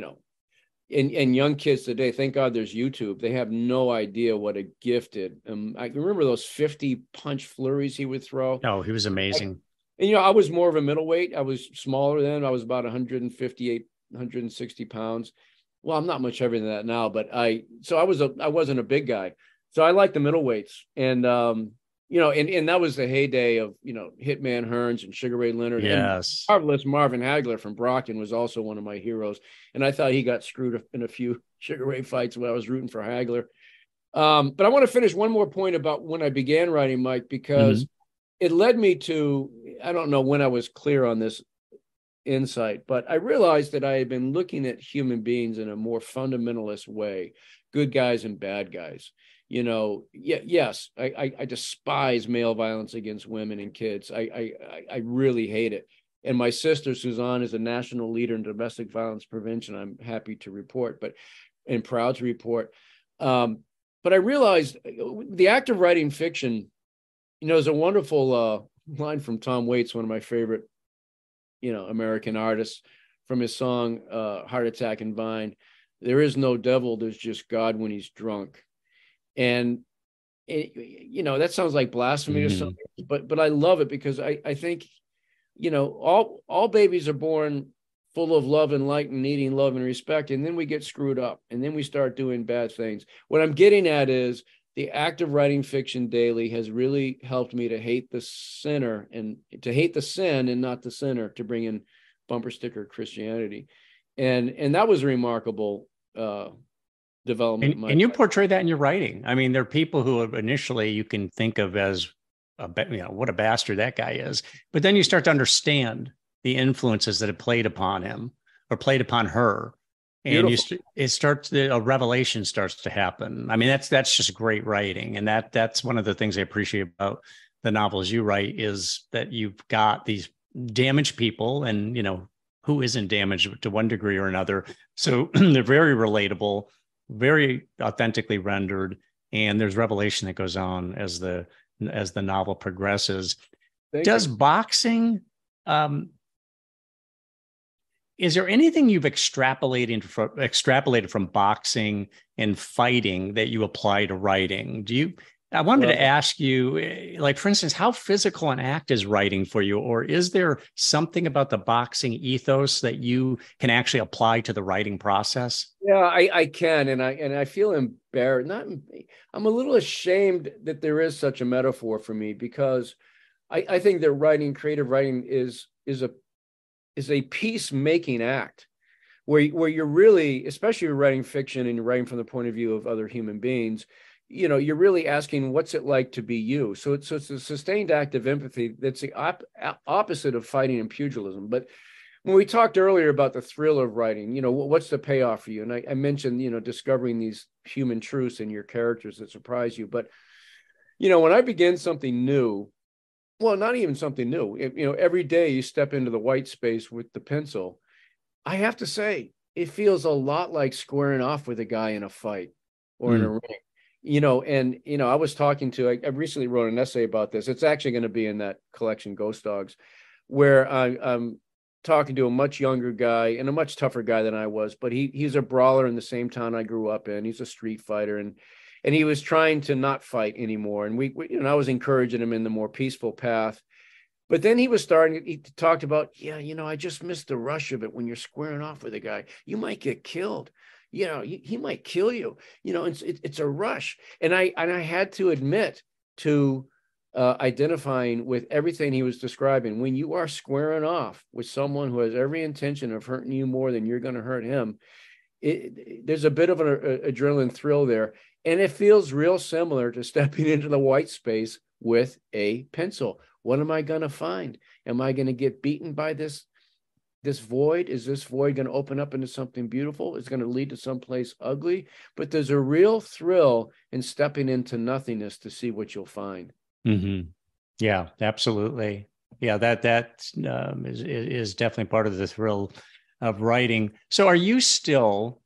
and young kids today, thank God there's YouTube. They have no idea what a gifted. I remember those 50 punch flurries he would throw. Oh, he was amazing. I was more of a middleweight. I was smaller then. I was about 158, 160 pounds. Well, I'm not much heavier than that now, but I wasn't a big guy. So I liked the middleweights. And, and that was the heyday of, Hitman Hearns and Sugar Ray Leonard. Yes. And marvelous Marvin Hagler from Brockton was also one of my heroes. And I thought he got screwed in a few Sugar Ray fights when I was rooting for Hagler. But I want to finish one more point about when I began writing, Mike, because it led me to, I don't know when I was clear on this insight, but I realized that I had been looking at human beings in a more fundamentalist way, good guys and bad guys. Yes, I despise male violence against women and kids. I really hate it. And my sister, Suzanne, is a national leader in domestic violence prevention. I'm happy to report, and proud to report. But I realized the act of writing fiction, there's a wonderful line from Tom Waits, one of my favorite, American artists, from his song, Heart Attack and Vine. There is no devil, there's just God when he's drunk. And that sounds like blasphemy or something, but I love it because I think, all babies are born full of love and light and needing love and respect. And then we get screwed up and then we start doing bad things. What I'm getting at is the act of writing fiction daily has really helped me to hate the sinner and to hate the sin and not the sinner, to bring in bumper sticker Christianity. And that was a remarkable, development. And you portray that in your writing. I mean, there are people who initially you can think of as, what a bastard that guy is. But then you start to understand the influences that have played upon him or played upon her. And a revelation starts to happen. I mean, that's just great writing. And that's one of the things I appreciate about the novels you write is that you've got these damaged people and, who isn't damaged to one degree or another. So they're very relatable, very authentically rendered, and there's revelation that goes on as the novel progresses. Does boxing, is there anything you've extrapolated from boxing and fighting that you apply to writing? I wanted to ask you, like, for instance, how physical an act is writing for you? Or is there something about the boxing ethos that you can actually apply to the writing process? Yeah, I can. And I feel embarrassed. I'm a little ashamed that there is such a metaphor for me, because I think that creative writing is a peacemaking act where you're really, especially if you're writing fiction and you're writing from the point of view of other human beings, you're really asking, what's it like to be you? So it's a sustained act of empathy that's the opposite of fighting and pugilism. But when we talked earlier about the thrill of writing, what's the payoff for you? And I mentioned, discovering these human truths in your characters that surprise you. But, when I begin something new, well, not even something new, every day you step into the white space with the pencil, I have to say, it feels a lot like squaring off with a guy in a fight or in a ring. I was talking to, I recently wrote an essay about this. It's actually going to be in that collection, Ghost Dogs, where I'm talking to a much younger guy and a much tougher guy than I was, but he's a brawler in the same town I grew up in. He's a street fighter, and he was trying to not fight anymore. And I was encouraging him in the more peaceful path. But then he talked about, I just missed the rush of it when you're squaring off with a guy. You might get killed. He might kill you. It's a rush. And I had to admit to identifying with everything he was describing. When you are squaring off with someone who has every intention of hurting you more than you're going to hurt him, there's a bit of an adrenaline thrill there. And it feels real similar to stepping into the white space with a pencil. What am I going to find? Am I going to get beaten by this void? Is this void going to open up into something beautiful? It's going to lead to someplace ugly. But there's a real thrill in stepping into nothingness to see what you'll find. Mm-hmm. Yeah, absolutely. Yeah, that is definitely part of the thrill of writing. So are you still,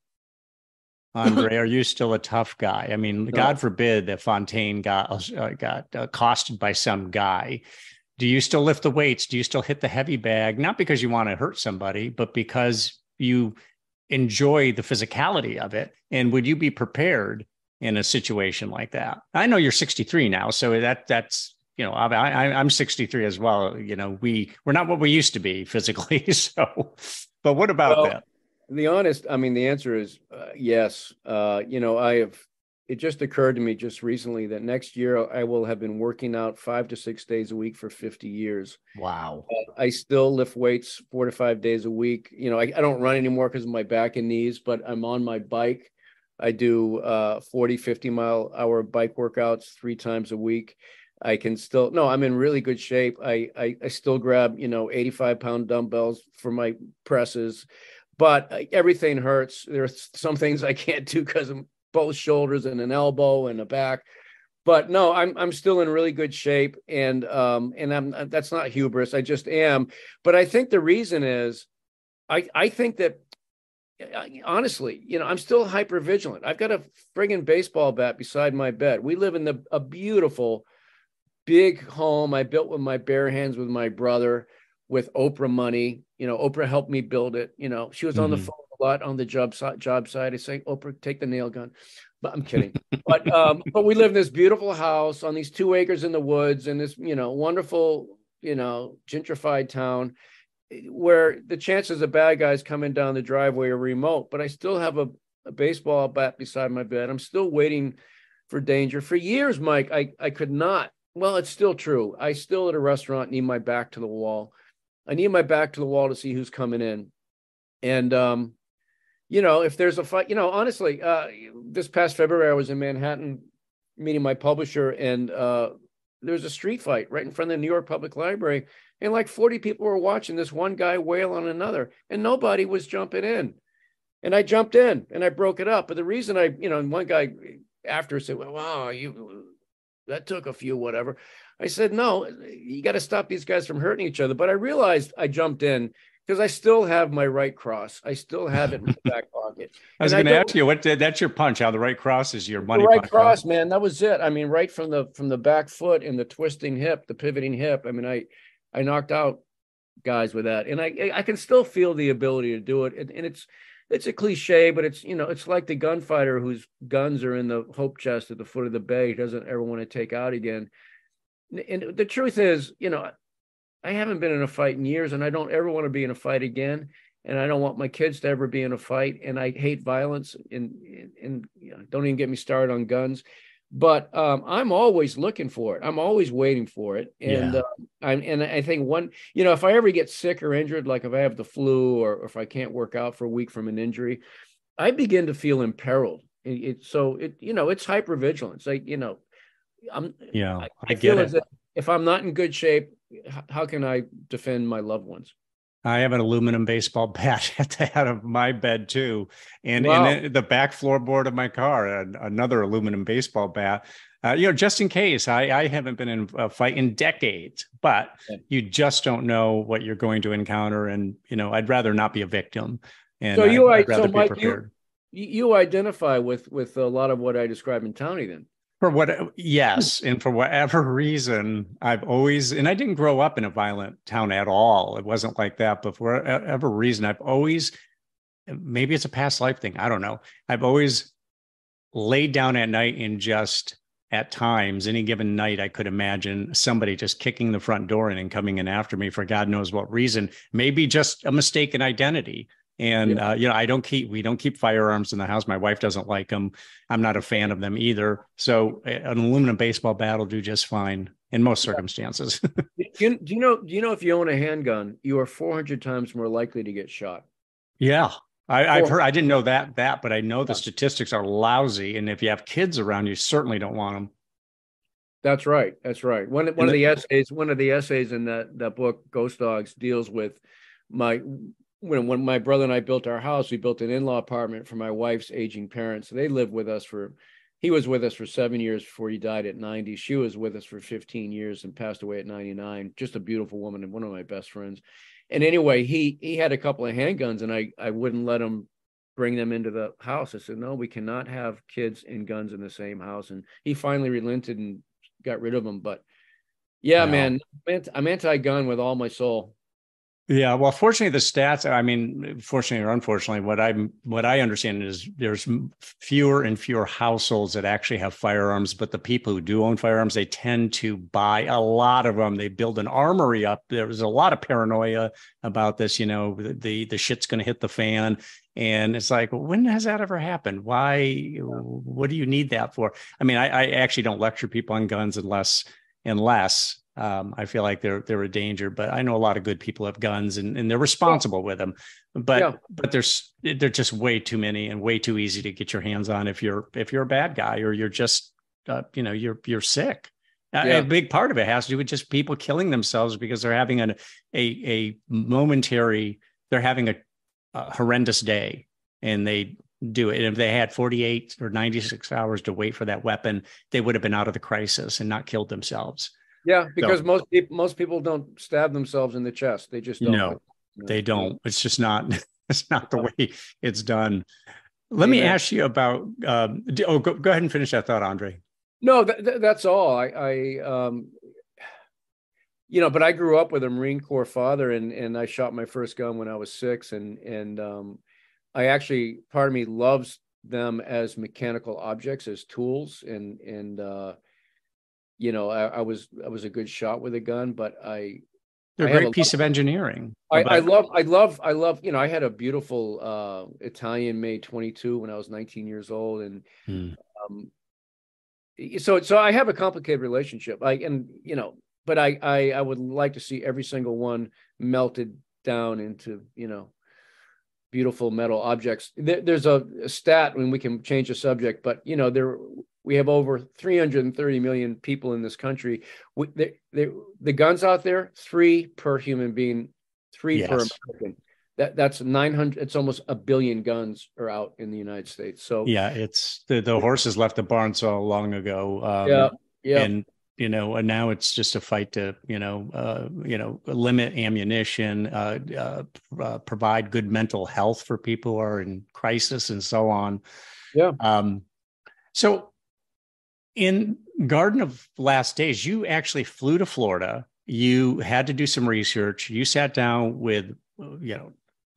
Andre, are you still a tough guy? I mean, no. God forbid that Fontaine got accosted by some guy. Do you still lift the weights? Do you still hit the heavy bag? Not because you want to hurt somebody, but because you enjoy the physicality of it. And would you be prepared in a situation like that? I know you're 63 now, so that's, I'm 63 as well. We're not what we used to be physically. So, but what about that? The answer is yes. It just occurred to me just recently that next year I will have been working out 5 to 6 days a week for 50 years. Wow. I still lift weights 4 to 5 days a week. I don't run anymore because of my back and knees, but I'm on my bike. I do 40, 50-mile-hour bike workouts 3 times a week. I'm in really good shape. I still grab, 85-pound dumbbells for my presses, but everything hurts. There's some things I can't do because of both shoulders and an elbow and a back. But no, I'm still in really good shape, and that's not hubris. I just am. But I think the reason is, I think that, honestly, I'm still hyper vigilant. I've got a friggin' baseball bat beside my bed. We live in a beautiful, big home I built with my bare hands with my brother, with Oprah money. Oprah helped me build it. She was on the phone a lot on the job site. I say, Oprah, take the nail gun. But I'm kidding. But we live in this beautiful house on these 2 acres in the woods in this, wonderful, gentrified town, where the chances of bad guys coming down the driveway are remote. But I still have a baseball bat beside my bed. I'm still waiting for danger. For years, Mike, I could not. Well, it's still true. I still at a restaurant need my back to the wall. I need my back to the wall to see who's coming in. And, if there's a fight, honestly, this past February, I was in Manhattan meeting my publisher, and there was a street fight right in front of the New York Public Library. And like 40 people were watching this one guy wail on another, and nobody was jumping in. And I jumped in and I broke it up. But the reason and one guy after said, well, wow, that took a few, whatever. I said, no, you got to stop these guys from hurting each other. But I realized I jumped in because I still have my right cross. I still have it in my back pocket. I was going to ask you, that's your punch? How the right cross is your money? The right punch, cross, man. That was it. I mean, right from the back foot and the twisting hip, the pivoting hip. I mean, I knocked out guys with that, and I can still feel the ability to do it. And it's a cliche, but it's, it's like the gunfighter whose guns are in the hope chest at the foot of the bay. He doesn't ever want to take out again. And the truth is, I haven't been in a fight in years, and I don't ever want to be in a fight again. And I don't want my kids to ever be in a fight. And I hate violence, and don't even get me started on guns. But I'm always looking for it. I'm always waiting for it. And I think if I ever get sick or injured, like if I have the flu or if I can't work out for a week from an injury, I begin to feel imperiled. It's hypervigilance. I get it. If I'm not in good shape, how can I defend my loved ones? I have an aluminum baseball bat at the head of my bed too, and Wow. in the back floorboard of my car, another aluminum baseball bat. Just in case. I haven't been in a fight in decades, but you just don't know what you're going to encounter, and I'd rather not be a victim, and so I'd rather be prepared. You identify with a lot of what I describe in Townie, then. Yes. And for whatever reason, I've always, and I didn't grow up in a violent town at all. It wasn't like that, but for whatever reason, I've always, maybe it's a past life thing, I don't know. I've always laid down at night and just at times, any given night, I could imagine somebody just kicking the front door in and coming in after me for God knows what reason, maybe just a mistaken identity. And, we don't keep firearms in the house. My wife doesn't like them. I'm not a fan of them either. So an aluminum baseball bat will do just fine in most circumstances. Do you know if you own a handgun, you are 400 times more likely to get shot? Yeah. I've heard, I didn't know that, but I know the statistics are lousy. And if you have kids around, you certainly don't want them. That's right. That's right. One of the essays in that book, Ghost Dogs, deals with when my brother and I built our house. We built an in-law apartment for my wife's aging parents. They lived with us he was with us for 7 years before he died at 90. She was with us for 15 years and passed away at 99. Just a beautiful woman and one of my best friends. And anyway, he had a couple of handguns, and I wouldn't let him bring them into the house. I said, no, we cannot have kids and guns in the same house. And he finally relented and got rid of them. But yeah, man, I'm anti-gun with all my soul. Yeah, well, fortunately, the stats, I mean, fortunately or unfortunately, what I understand is there's fewer and fewer households that actually have firearms, but the people who do own firearms, they tend to buy a lot of them. They build an armory up. There was a lot of paranoia about this, the shit's going to hit the fan. And it's like, when has that ever happened? Why? What do you need that for? I mean, I actually don't lecture people on guns unless I feel like they're a danger, but I know a lot of good people have guns and they're responsible with them, but they're just way too many and way too easy to get your hands on if you're a bad guy or you're just you're sick. A big part of it has to do with just people killing themselves because they're having a horrendous day, and they do it. And if they had 48 or 96 hours to wait for that weapon, they would have been out of the crisis and not killed themselves. Yeah, because most people don't stab themselves in the chest. They just don't. No, they don't. It's just not. It's not the way it's done. Let me ask you about. Go ahead and finish that thought, Andre. No, that's all. But I grew up with a Marine Corps father, and I shot my first gun when I was 6, and I actually, part of me loves them as mechanical objects, as tools, and I was a good shot with a gun, but they're a great piece of engineering. I love, I had a beautiful Italian-made 22 when I was 19 years old. And so I have a complicated relationship. But I would like to see every single one melted down into, beautiful metal objects. There's a stat, when we can change the subject, but we have over 330 million people in this country. The guns out there, 3 per human being, 3 per American. That's 900. It's almost 1 billion guns are out in the United States. So yeah, it's the horses left the barn so long ago. And and now it's just a fight to limit ammunition, provide good mental health for people who are in crisis and so on. So in Garden of Last Days, you actually flew to Florida. You had to do some research. You sat down with,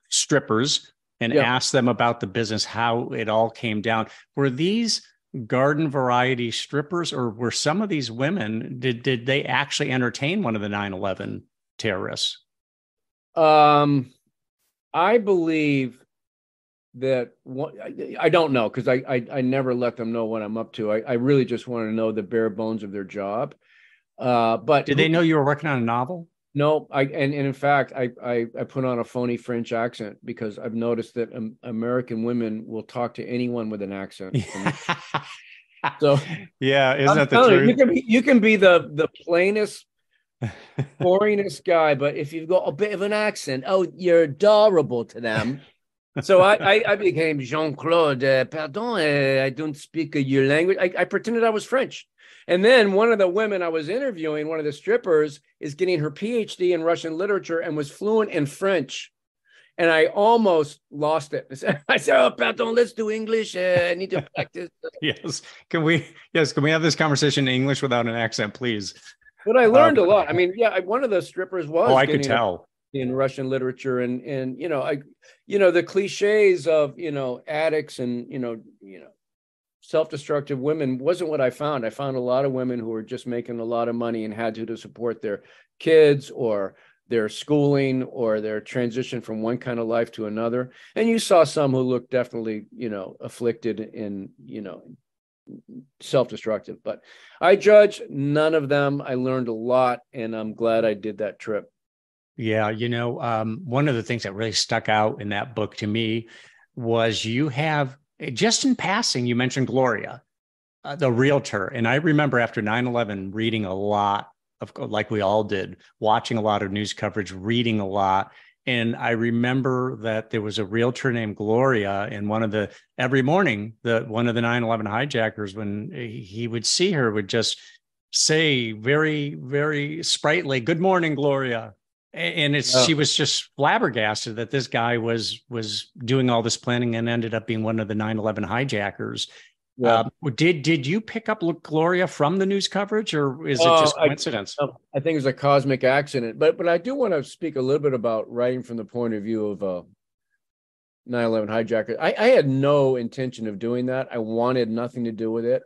strippers and asked them about the business, how it all came down. Were these garden variety strippers, or were some of these women, did they actually entertain one of the 9/11 terrorists? I believe that I don't know, because I never let them know what I'm up to. I really just want to know the bare bones of their job. But did they know you were working on a novel? No, and in fact, I put on a phony French accent because I've noticed that American women will talk to anyone with an accent. So yeah, isn't that the truth? You can be the plainest, boringest guy, but if you've got a bit of an accent, oh, you're adorable to them. So I became Jean-Claude. Pardon, I don't speak your language. I pretended I was French. And then one of the women I was interviewing, one of the strippers, is getting her PhD in Russian literature and was fluent in French. And I almost lost it. I said, oh, pardon, let's do English. I need to practice. Yes. Can we have this conversation in English without an accent, please? But I learned a lot. I mean, yeah, one of the strippers was I could tell. In Russian literature, and the cliches of addicts and self-destructive women wasn't what I found. I found a lot of women who were just making a lot of money and had to support their kids or their schooling or their transition from one kind of life to another. And you saw some who looked definitely afflicted and self-destructive, but I judge none of them. I learned a lot, and I'm glad I did that trip. Yeah, one of the things that really stuck out in that book to me was you have, just in passing, you mentioned Gloria, the realtor. And I remember after 9/11 reading a lot of, like we all did, watching a lot of news coverage, reading a lot. And I remember that there was a realtor named Gloria, and every morning, one of the 9/11 hijackers, when he would see her, would just say very, very sprightly, "Good morning, Gloria." And she was just flabbergasted that this guy was doing all this planning and ended up being one of the 9/11 hijackers. Yeah. Did you pick up Gloria from the news coverage, or is it just coincidence? I think it's a cosmic accident. But I do want to speak a little bit about writing from the point of view of 9/11 hijacker. I had no intention of doing that. I wanted nothing to do with it.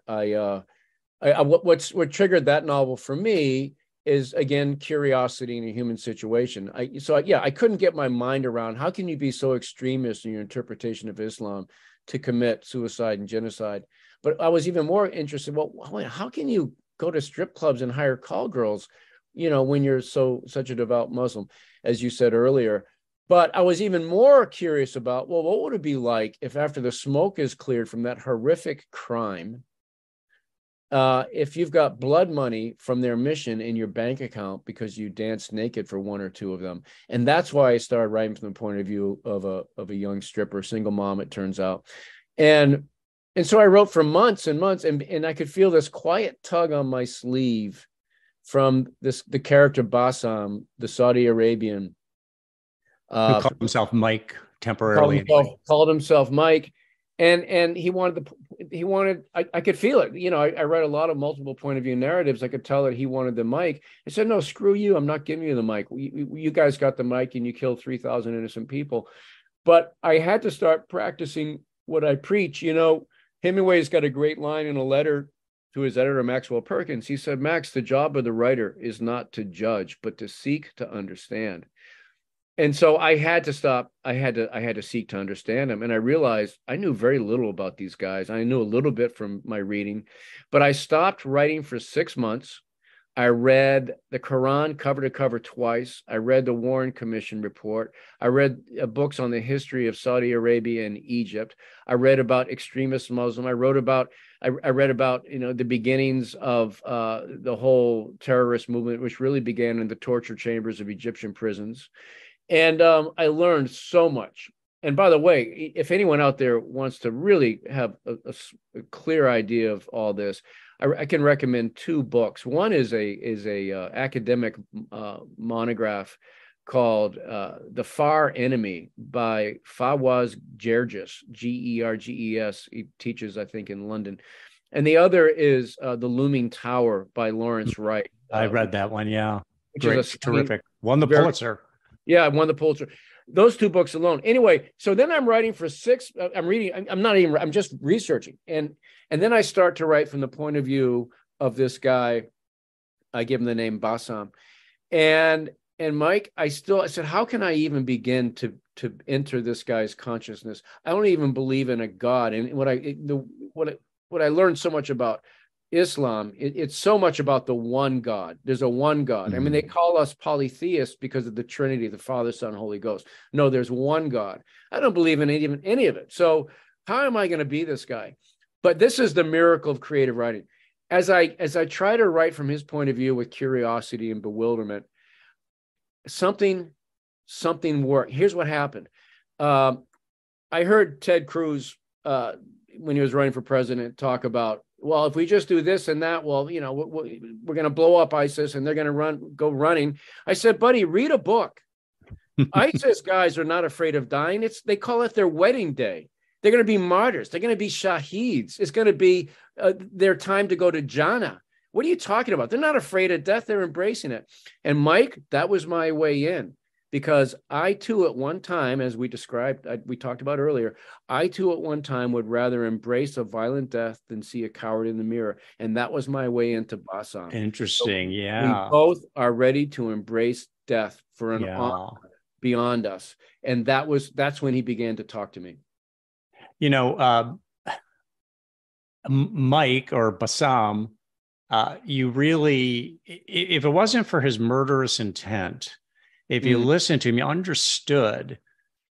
What triggered that novel for me is, again, curiosity in a human situation. I couldn't get my mind around how can you be so extremist in your interpretation of Islam to commit suicide and genocide. But I was even more interested, how can you go to strip clubs and hire call girls, when you're such a devout Muslim, as you said earlier. But I was even more curious about, what would it be like if after the smoke is cleared from that horrific crime, if you've got blood money from their mission in your bank account because you danced naked for one or two of them. And that's why I started writing from the point of view of a young stripper, single mom, it turns out. And so I wrote for months and months, and I could feel this quiet tug on my sleeve from the character Bassam, the Saudi Arabian. Who called himself Mike temporarily. Called himself Mike. And he wanted I could feel it. I read a lot of multiple point of view narratives. I could tell that he wanted the mic. I said, no, screw you. I'm not giving you the mic. You guys got the mic and you killed 3,000 innocent people. But I had to start practicing what I preach. Hemingway's got a great line in a letter to his editor, Maxwell Perkins. He said, Max, the job of the writer is not to judge, but to seek to understand. And so I had to stop. I had to seek to understand them. And I realized I knew very little about these guys. I knew a little bit from my reading, but I stopped writing for 6 months. I read the Quran cover to cover twice. I read the Warren Commission report. I read books on the history of Saudi Arabia and Egypt. I read about extremist Muslim. I read about the beginnings of the whole terrorist movement, which really began in the torture chambers of Egyptian prisons. And I learned so much. And by the way, if anyone out there wants to really have a clear idea of all this, I can recommend 2 books. One is a academic monograph called The Far Enemy by Fawaz Gerges, Gerges. He teaches, I think, in London. And the other is The Looming Tower by Lawrence Wright. I read that one, yeah. Great, terrific. Won the Pulitzer. Yeah, I won the Pulitzer. those two books alone. Anyway, so then I'm writing for six. I'm reading. I'm not even. I'm just researching, and then I start to write from the point of view of this guy. I give him the name Bassam, and Mike, I said, how can I even begin to enter this guy's consciousness? I don't even believe in a God, and what I learned so much about Islam, it's so much about the one God. There's a one God. I mean, they call us polytheists because of the Trinity, the Father, Son, Holy Ghost. No, there's one God. I don't believe in any of it. So how am I going to be this guy? But this is the miracle of creative writing. As I try to write from his point of view with curiosity and bewilderment, something worked. Here's what happened. I heard Ted Cruz, when he was running for president, talk about, well, if we just do this and that, well, you know, we're going to blow up ISIS and they're going to go running. I said, buddy, read a book. ISIS guys are not afraid of dying. They call it their wedding day. They're going to be martyrs. They're going to be shaheeds. It's going to be their time to go to Jannah. What are you talking about? They're not afraid of death. They're embracing it. And Mike, that was my way in. Because I too, at one time, as we described, we talked about earlier, I too, at one time, would rather embrace a violent death than see a coward in the mirror. And that was my way into Bassam. Interesting. So yeah. we both are ready to embrace death for an honor beyond us. And that's when he began to talk to me. You know, Mike or Bassam, you really, if it wasn't for his murderous intent, if you listen to him, you understood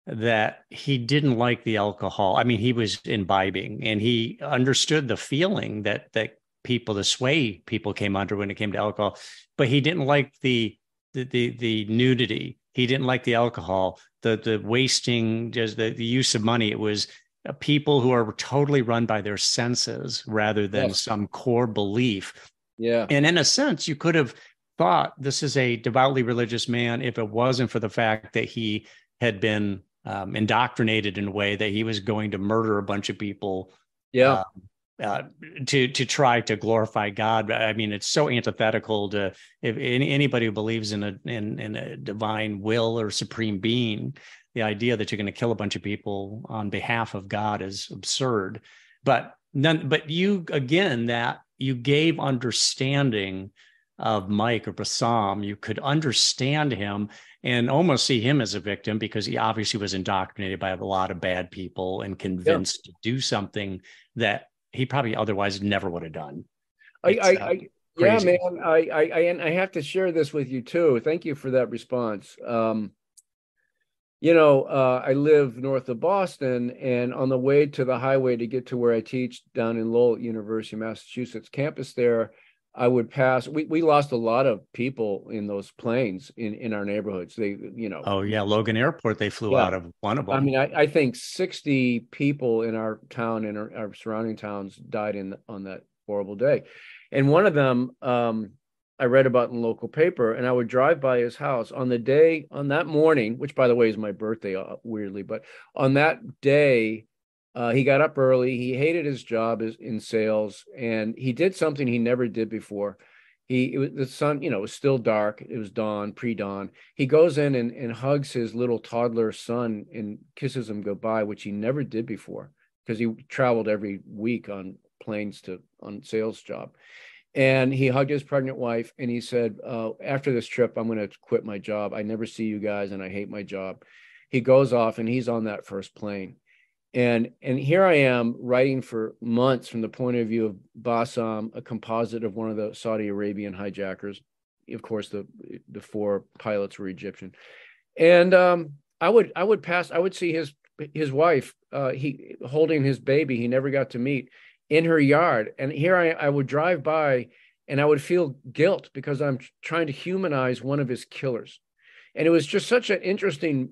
that he didn't like the alcohol. I mean, he was imbibing, and he understood the feeling that the sway people came under when it came to alcohol, but he didn't like the nudity. He didn't like the alcohol, the wasting, just the use of money. It was people who are totally run by their senses rather than some core belief. Yeah. And in a sense, you could have thought this is a devoutly religious man if it wasn't for the fact that he had been indoctrinated in a way that he was going to murder a bunch of people to try to glorify God. I mean, it's so antithetical to anybody who believes in a divine will or supreme being. The idea that you're going to kill a bunch of people on behalf of God is absurd. But you gave understanding of Mike or Bassam. You could understand him and almost see him as a victim because he obviously was indoctrinated by a lot of bad people and convinced to do something that he probably otherwise never would have done. Yeah, man. I have to share this with you too. Thank you for that response. I live north of Boston, and on the way to the highway to get to where I teach down in Lowell, University of Massachusetts campus there, I would pass. We lost a lot of people in those planes in our neighborhoods. Oh yeah, Logan Airport. They flew out of one of them. I mean, I think 60 people in our town and our surrounding towns died on that horrible day, and one of them I read about in the local paper. And I would drive by his house on that morning, which by the way is my birthday, weirdly, but on that day. He got up early. He hated his job in sales, and he did something he never did before. The sun, it was still dark. It was dawn, pre-dawn. He goes in and hugs his little toddler son and kisses him goodbye, which he never did before because he traveled every week on planes on sales job. And he hugged his pregnant wife, and he said, after this trip, I'm going to quit my job. I never see you guys, and I hate my job. He goes off, and he's on that first plane. And here I am writing for months from the point of view of Bassam, a composite of one of the Saudi Arabian hijackers. Of course, the 4 pilots were Egyptian. And I would see his wife, he holding his baby he never got to meet in her yard. And here I would drive by, and I would feel guilt because I'm trying to humanize one of his killers. And it was just such an interesting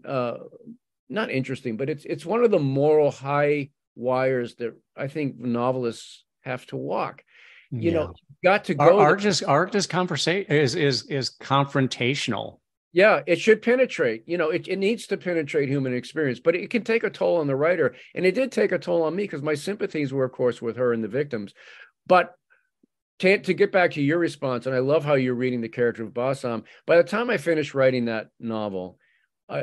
not interesting, but it's one of the moral high wires that I think novelists have to walk. Got to go. Art is conversation is confrontational. Yeah, it should penetrate. It needs to penetrate human experience, but it can take a toll on the writer, and it did take a toll on me because my sympathies were, of course, with her and the victims. But to get back to your response, and I love how you're reading the character of Bassam. By the time I finished writing that novel,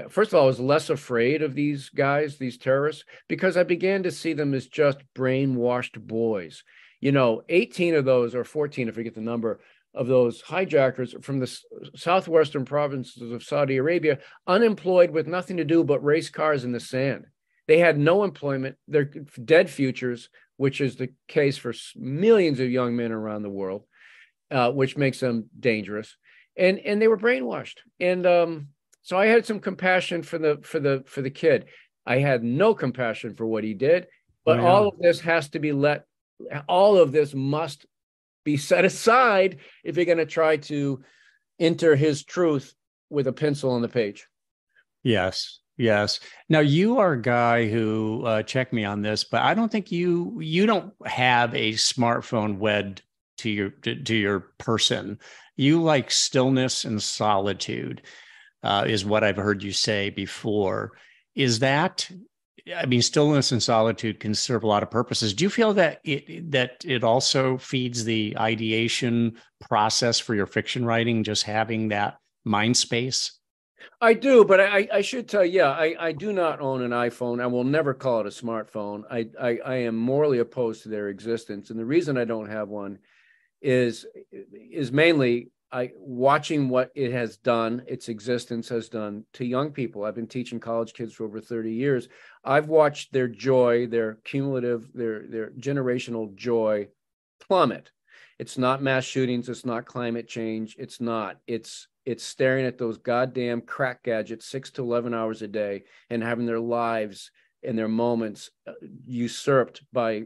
First of all, I was less afraid of these guys, these terrorists, because I began to see them as just brainwashed boys. 18 of those, or 14, I forget the number, of those hijackers from the southwestern provinces of Saudi Arabia, unemployed with nothing to do but race cars in the sand. They had no employment. They're dead futures, which is the case for millions of young men around the world, which makes them dangerous. And they were brainwashed. And so I had some compassion for the kid. I had no compassion for what he did, but all of this has to be all of this must be set aside if you're going to try to enter his truth with a pencil on the page. Yes. Now you are a guy who check me on this, but I don't think you don't have a smartphone wed to your person. You like stillness and solitude, is what I've heard you say before. Is that? I mean, stillness and solitude can serve a lot of purposes. Do you feel that it also feeds the ideation process for your fiction writing, just having that mind space? I do, but I should tell you, I do not own an iPhone. I will never call it a smartphone. I am morally opposed to their existence. And the reason I don't have one is mainly watching what it has done, its existence has done to young people. I've been teaching college kids for over 30 years. I've watched their joy, their cumulative, their generational joy plummet. It's not mass shootings. It's not climate change. It's not. It's staring at those goddamn crack gadgets 6 to 11 hours a day and having their lives and their moments usurped by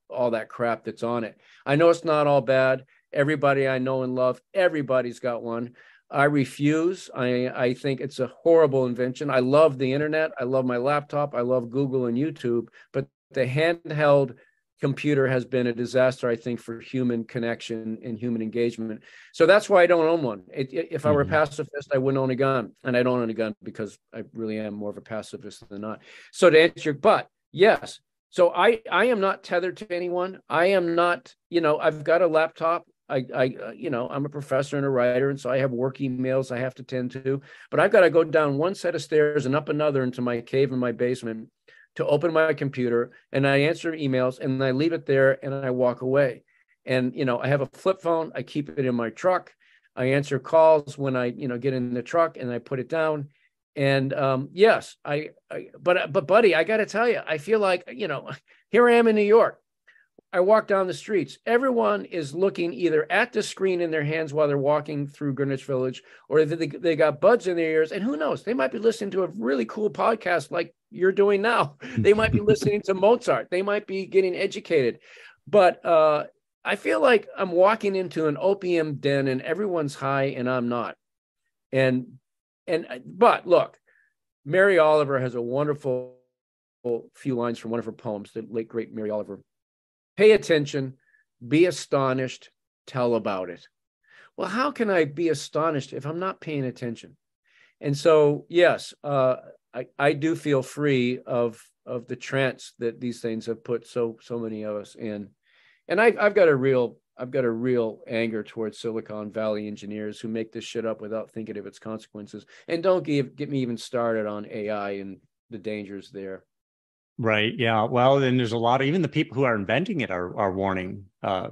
all that crap that's on it. I know it's not all bad. Everybody I know and love, everybody's got one. I refuse. I think it's a horrible invention. I love the internet. I love my laptop. I love Google and YouTube, but the handheld computer has been a disaster, I think, for human connection and human engagement. So that's why I don't own one. If I were a pacifist, I wouldn't own a gun. And I don't own a gun because I really am more of a pacifist than not. So to answer your, but yes. So I am not tethered to anyone. I am not, I've got a laptop. I'm a professor and a writer, and so I have work emails I have to tend to, but I've got to go down one set of stairs and up another into my cave in my basement to open my computer, and I answer emails and I leave it there and I walk away. And, I have a flip phone. I keep it in my truck. I answer calls when I, get in the truck and I put it down. And yes, but buddy, I got to tell you, I feel like, here I am in New York. I walk down the streets. Everyone is looking either at the screen in their hands while they're walking through Greenwich Village, or they got buds in their ears. And who knows? They might be listening to a really cool podcast like you're doing now. They might be listening to Mozart. They might be getting educated. But I feel like I'm walking into an opium den and everyone's high and I'm not. But look, Mary Oliver has a wonderful few lines from one of her poems, the late, great Mary Oliver. Pay attention, be astonished, tell about it. Well, how can I be astonished if I'm not paying attention? And so, yes, I do feel free of the trance that these things have put so many of us in. And I've got a real anger towards Silicon Valley engineers who make this shit up without thinking of its consequences. And don't get me even started on AI and the dangers there. Right. Yeah. Well, then there's a lot of, even the people who are inventing it are warning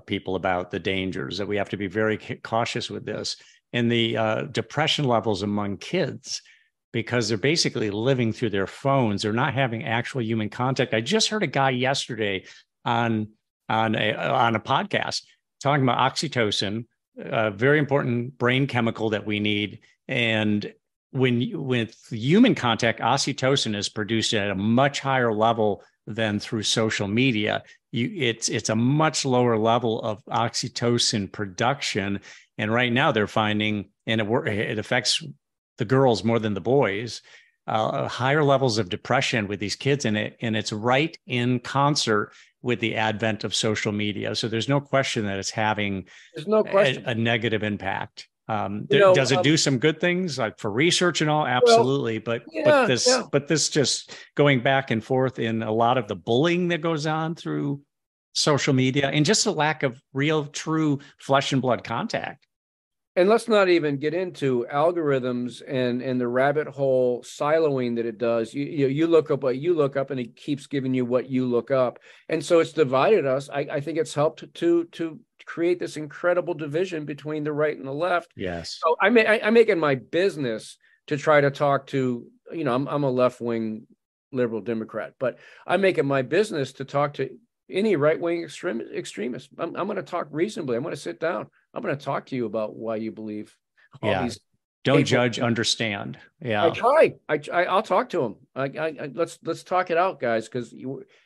people about the dangers, that we have to be very cautious with this. And the depression levels among kids, because they're basically living through their phones. They're not having actual human contact. I just heard a guy yesterday on a podcast talking about oxytocin, a very important brain chemical that we need. And with human contact, oxytocin is produced at a much higher level than through social media. It's a much lower level of oxytocin production. And right now they're finding, and it affects the girls more than the boys, higher levels of depression with these kids in it. And it's right in concert with the advent of social media. So there's no question that it's having a negative impact. Does it do some good things like for research and all? Absolutely. But this just going back and forth in a lot of the bullying that goes on through social media and just a lack of real, true flesh and blood contact. And let's not even get into algorithms and the rabbit hole siloing that it does. You look up what you look up, and it keeps giving you what you look up. And so it's divided us. I think it's helped to create this incredible division between the right and the left. Yes. So I make it my business to try to talk to, I'm a left-wing liberal Democrat, but I make it my business to talk to any right-wing extremist. I'm going to talk reasonably. I'm going to sit down. I'm going to talk to you about why you believe all these. Don't judge, understand. Yeah. I try. I'll talk to them. Let's talk it out, guys, because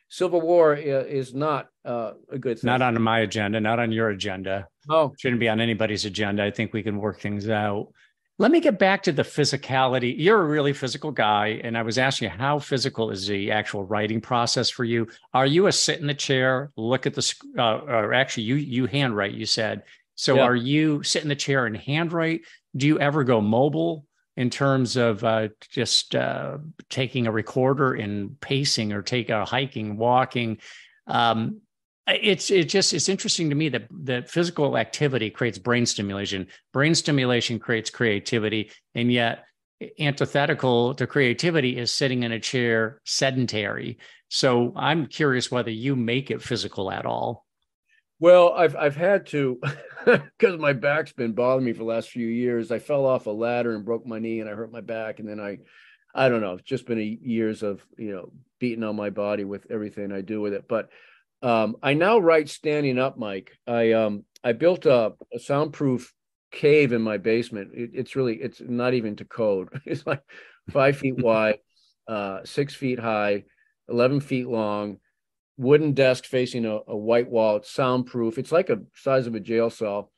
civil war is not a good thing. Not on my agenda, not on your agenda. Oh, shouldn't be on anybody's agenda. I think we can work things out. Let me get back to the physicality. You're a really physical guy, and I was asking you, how physical is the actual writing process for you? Are you a sit in the chair, look at the, or actually you handwrite, you said. So Are you sit in the chair and handwrite? Do you ever go mobile in terms of just taking a recorder and pacing, or take a hiking, walking? It's interesting to me that that physical activity creates brain stimulation. Brain stimulation creates creativity, and yet antithetical to creativity is sitting in a chair, sedentary. So I'm curious whether you make it physical at all. Well, I've had to, because my back's been bothering me for the last few years. I fell off a ladder and broke my knee, and I hurt my back, and then I don't know. It's just been years of beating on my body with everything I do with it, but. I now write standing up, Mike. I built a soundproof cave in my basement. It's not even to code. It's like 5 feet wide, 6 feet high, 11 feet long, wooden desk facing a white wall. It's soundproof. It's like a size of a jail cell,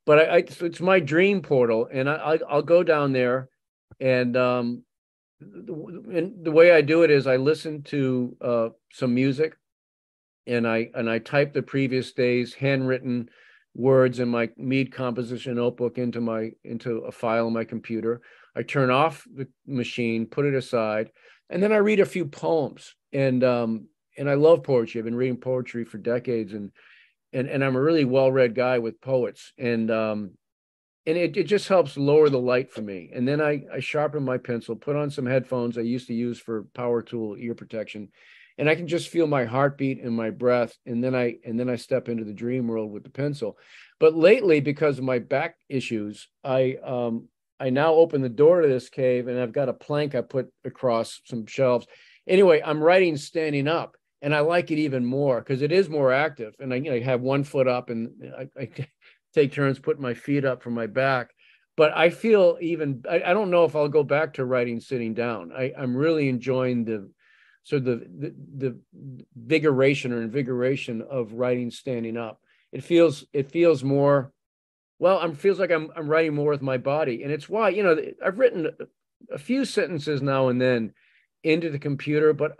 but it's my dream portal, and I'll go down there, and the way I do it is I listen to some music. And I type the previous day's handwritten words in my Mead composition notebook into a file on my computer. I turn off the machine, put it aside, and then I read a few poems. And I love poetry. I've been reading poetry for decades, and I'm a really well-read guy with poets. And it just helps lower the light for me. And then I sharpen my pencil, put on some headphones I used to use for power tool ear protection. And I can just feel my heartbeat and my breath, and then I step into the dream world with the pencil. But lately, because of my back issues, I now open the door to this cave, and I've got a plank I put across some shelves. Anyway, I'm writing standing up, and I like it even more because it is more active. And I have 1 foot up, and I take turns putting my feet up from my back. But I feel I don't know if I'll go back to writing sitting down. I'm really enjoying the invigoration of writing standing up. It feels more, well, feels like I'm writing more with my body. And it's why, I've written a few sentences now and then into the computer, but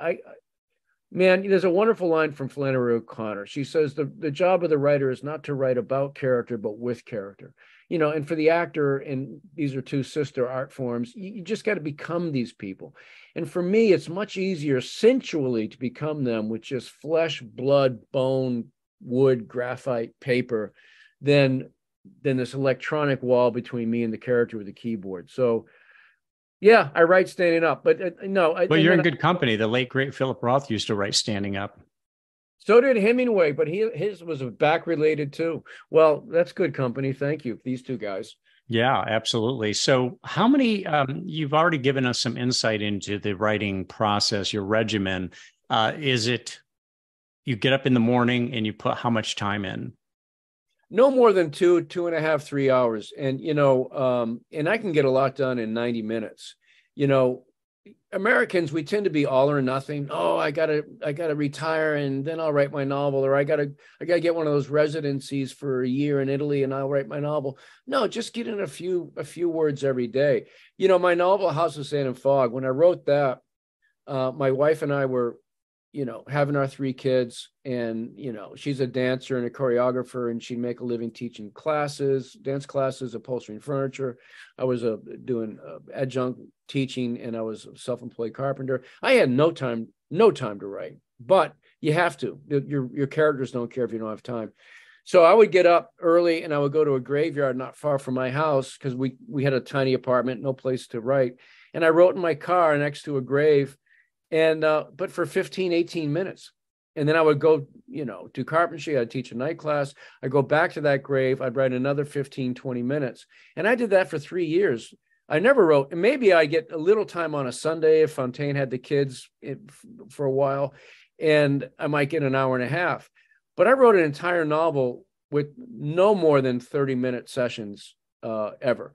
there's a wonderful line from Flannery O'Connor. She says the job of the writer is not to write about character, but with character. And for the actor, and these are two sister art forms, you just got to become these people. And for me, it's much easier sensually to become them with just flesh, blood, bone, wood, graphite, paper, than this electronic wall between me and the character with the keyboard. So, yeah, I write standing up, but no. Well, you're in good company. The late, great Philip Roth used to write standing up. So did Hemingway, but his was back related too. Well, that's good company. Thank you, these two guys. Yeah, absolutely. So how many, you've already given us some insight into the writing process, your regimen. Is it, you get up in the morning and you put how much time in? No more than 2.5, 3 hours. And, and I can get a lot done in 90 minutes. Americans, we tend to be all or nothing. Oh, I gotta retire and then I'll write my novel, or I gotta get one of those residencies for a year in Italy and I'll write my novel. No, just get in a few words every day. My novel House of Sand and Fog, when I wrote that, my wife and I were, having our 3 kids, and, she's a dancer and a choreographer, and she'd make a living teaching classes, dance classes, upholstering furniture. I was doing adjunct teaching, and I was a self-employed carpenter. I had no time to write, but you have to. Your characters don't care if you don't have time. So I would get up early and I would go to a graveyard not far from my house because we had a tiny apartment, no place to write. And I wrote in my car next to a grave, and but for 15, 18 minutes. And then I would go, do carpentry. I'd teach a night class. I'd go back to that grave. I'd write another 15, 20 minutes. And I did that for 3 years. I never wrote, and maybe I get a little time on a Sunday if Fontaine had the kids for a while, and I might get an hour and a half. But I wrote an entire novel with no more than 30-minute sessions ever.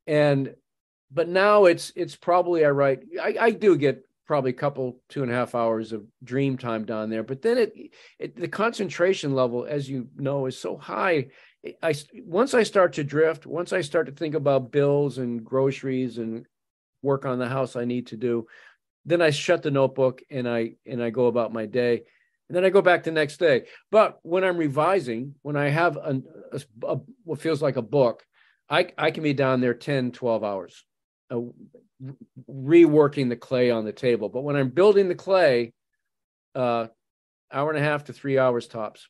But now it's probably I do get probably a couple 2.5 hours of dream time down there, but then the concentration level, as you know, is so high. Once I start to drift, once I start to think about bills and groceries and work on the house I need to do, then I shut the notebook and I go about my day, and then I go back the next day. But when I'm revising, when I have what feels like a book, I can be down there 10, 12 hours. Reworking the clay on the table. But when I'm building the clay, hour and a half to 3 hours tops.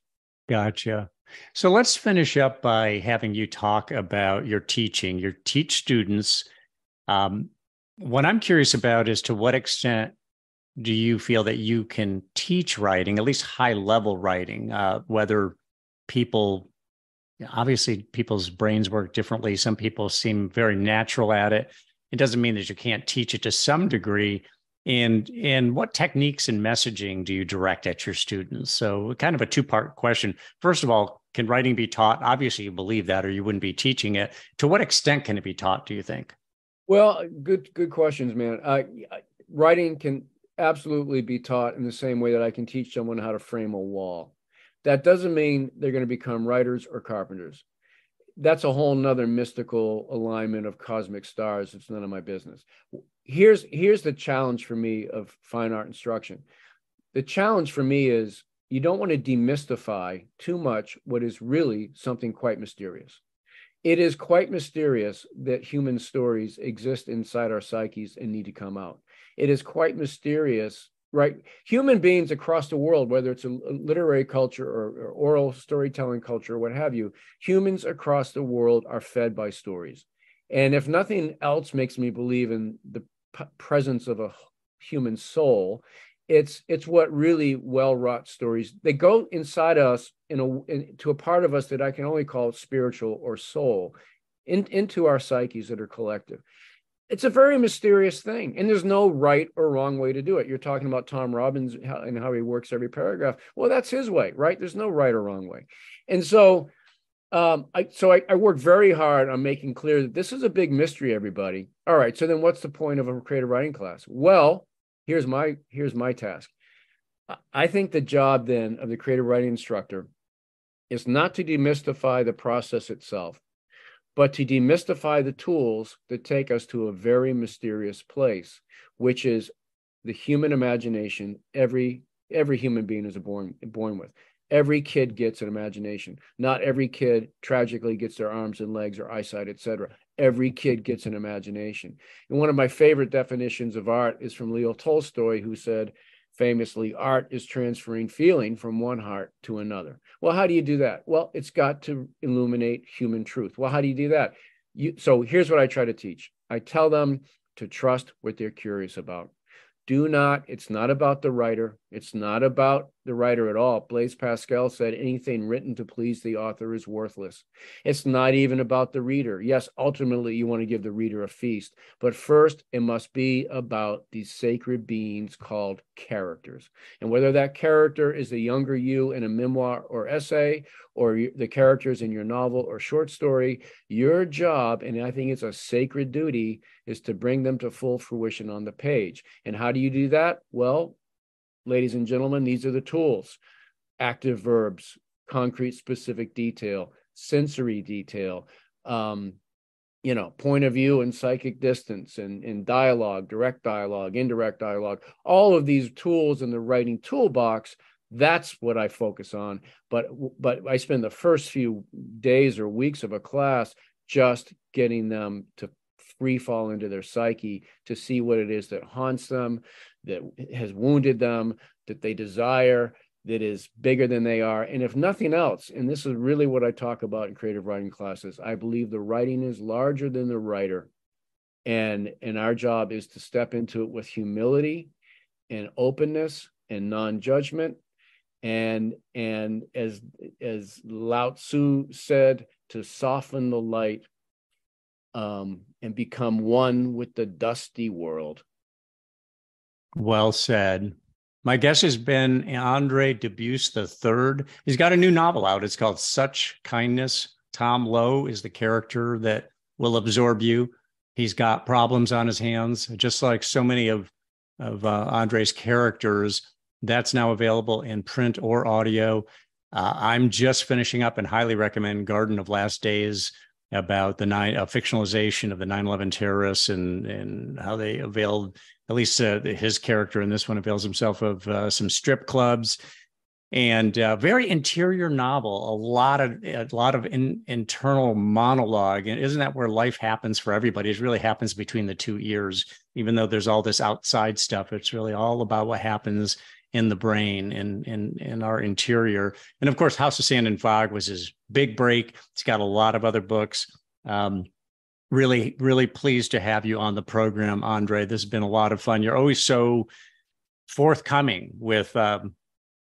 Gotcha. So let's finish up by having you talk about your teaching. You teach students. What I'm curious about is, to what extent do you feel that you can teach writing, at least high level writing, whether obviously people's brains work differently. Some people seem very natural at it. It doesn't mean that you can't teach it to some degree. And what techniques and messaging do you direct at your students? So kind of a two-part question. First of all, can writing be taught? Obviously, you believe that, or you wouldn't be teaching it. To what extent can it be taught, do you think? Well, good questions, man. Writing can absolutely be taught in the same way that I can teach someone how to frame a wall. That doesn't mean they're going to become writers or carpenters. That's a whole nother mystical alignment of cosmic stars. It's none of my business. Here's the challenge for me of fine art instruction. The challenge for me is you don't want to demystify too much what is really something quite mysterious. It is quite mysterious that human stories exist inside our psyches and need to come out. It is quite mysterious, right? Human beings across the world, whether it's a literary culture or oral storytelling culture, or what have you, humans across the world are fed by stories. And if nothing else makes me believe in the presence of a human soul, it's what really well-wrought stories, they go inside us to a part of us that I can only call spiritual or soul, into our psyches that are collective. It's a very mysterious thing, and there's no right or wrong way to do it. You're talking about Tom Robbins and how he works every paragraph. Well, that's his way, right? There's no right or wrong way. And so I work very hard on making clear that this is a big mystery, everybody. All right, so then what's the point of a creative writing class? Well, here's my task. I think the job then of the creative writing instructor is not to demystify the process itself, but to demystify the tools that take us to a very mysterious place, which is the human imagination. Every human being is born with. Every kid gets an imagination. Not every kid tragically gets their arms and legs or eyesight, etc. Every kid gets an imagination. And one of my favorite definitions of art is from Leo Tolstoy, who said famously, art is transferring feeling from one heart to another. Well, how do you do that? Well, it's got to illuminate human truth. Well, how do you do that? So here's what I try to teach. I tell them to trust what they're curious about. It's not about the writer. It's not about the writer at all. Blaise Pascal said anything written to please the author is worthless. It's not even about the reader. Yes, ultimately you want to give the reader a feast, but first it must be about these sacred beings called characters. And whether that character is the younger you in a memoir or essay, or the characters in your novel or short story, your job, and I think it's a sacred duty, is to bring them to full fruition on the page. And how do you do that? Well, ladies and gentlemen, these are the tools: active verbs, concrete specific detail, sensory detail, point of view and psychic distance, and dialogue, direct dialogue, indirect dialogue. All of these tools in the writing toolbox, that's what I focus on. But I spend the first few days or weeks of a class just getting them to free fall into their psyche, to see what it is that haunts them, that has wounded them, that they desire, that is bigger than they are. And if nothing else, and this is really what I talk about in creative writing classes, I believe the writing is larger than the writer. And our job is to step into it with humility and openness and non-judgment. And as Lao Tzu said, to soften the light and become one with the dusty world. Well said. My guest has been Andre Dubus III. He's got a new novel out. It's called Such Kindness. Tom Lowe is the character that will absorb you. He's got problems on his hands, just like so many of Andre's characters. That's now available in print or audio. I'm just finishing up and highly recommend Garden of Last Days, about the fictionalization of the 9/11 terrorists and how they availed, at least his character in this one avails himself of some strip clubs, and very interior novel, a lot of internal monologue. And isn't that where life happens for everybody? It really happens between the two ears, even though there's all this outside stuff. It's really all about what happens in the brain and in our interior. And of course, House of Sand and Fog was his big break. He's got a lot of other books. Really, really pleased to have you on the program, Andre. This has been a lot of fun. You're always so forthcoming with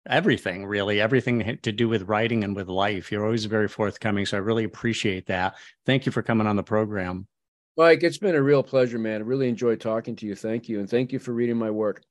everything, really, everything to do with writing and with life. You're always very forthcoming. So I really appreciate that. Thank you for coming on the program. Mike, it's been a real pleasure, man. I really enjoyed talking to you. Thank you. And thank you for reading my work.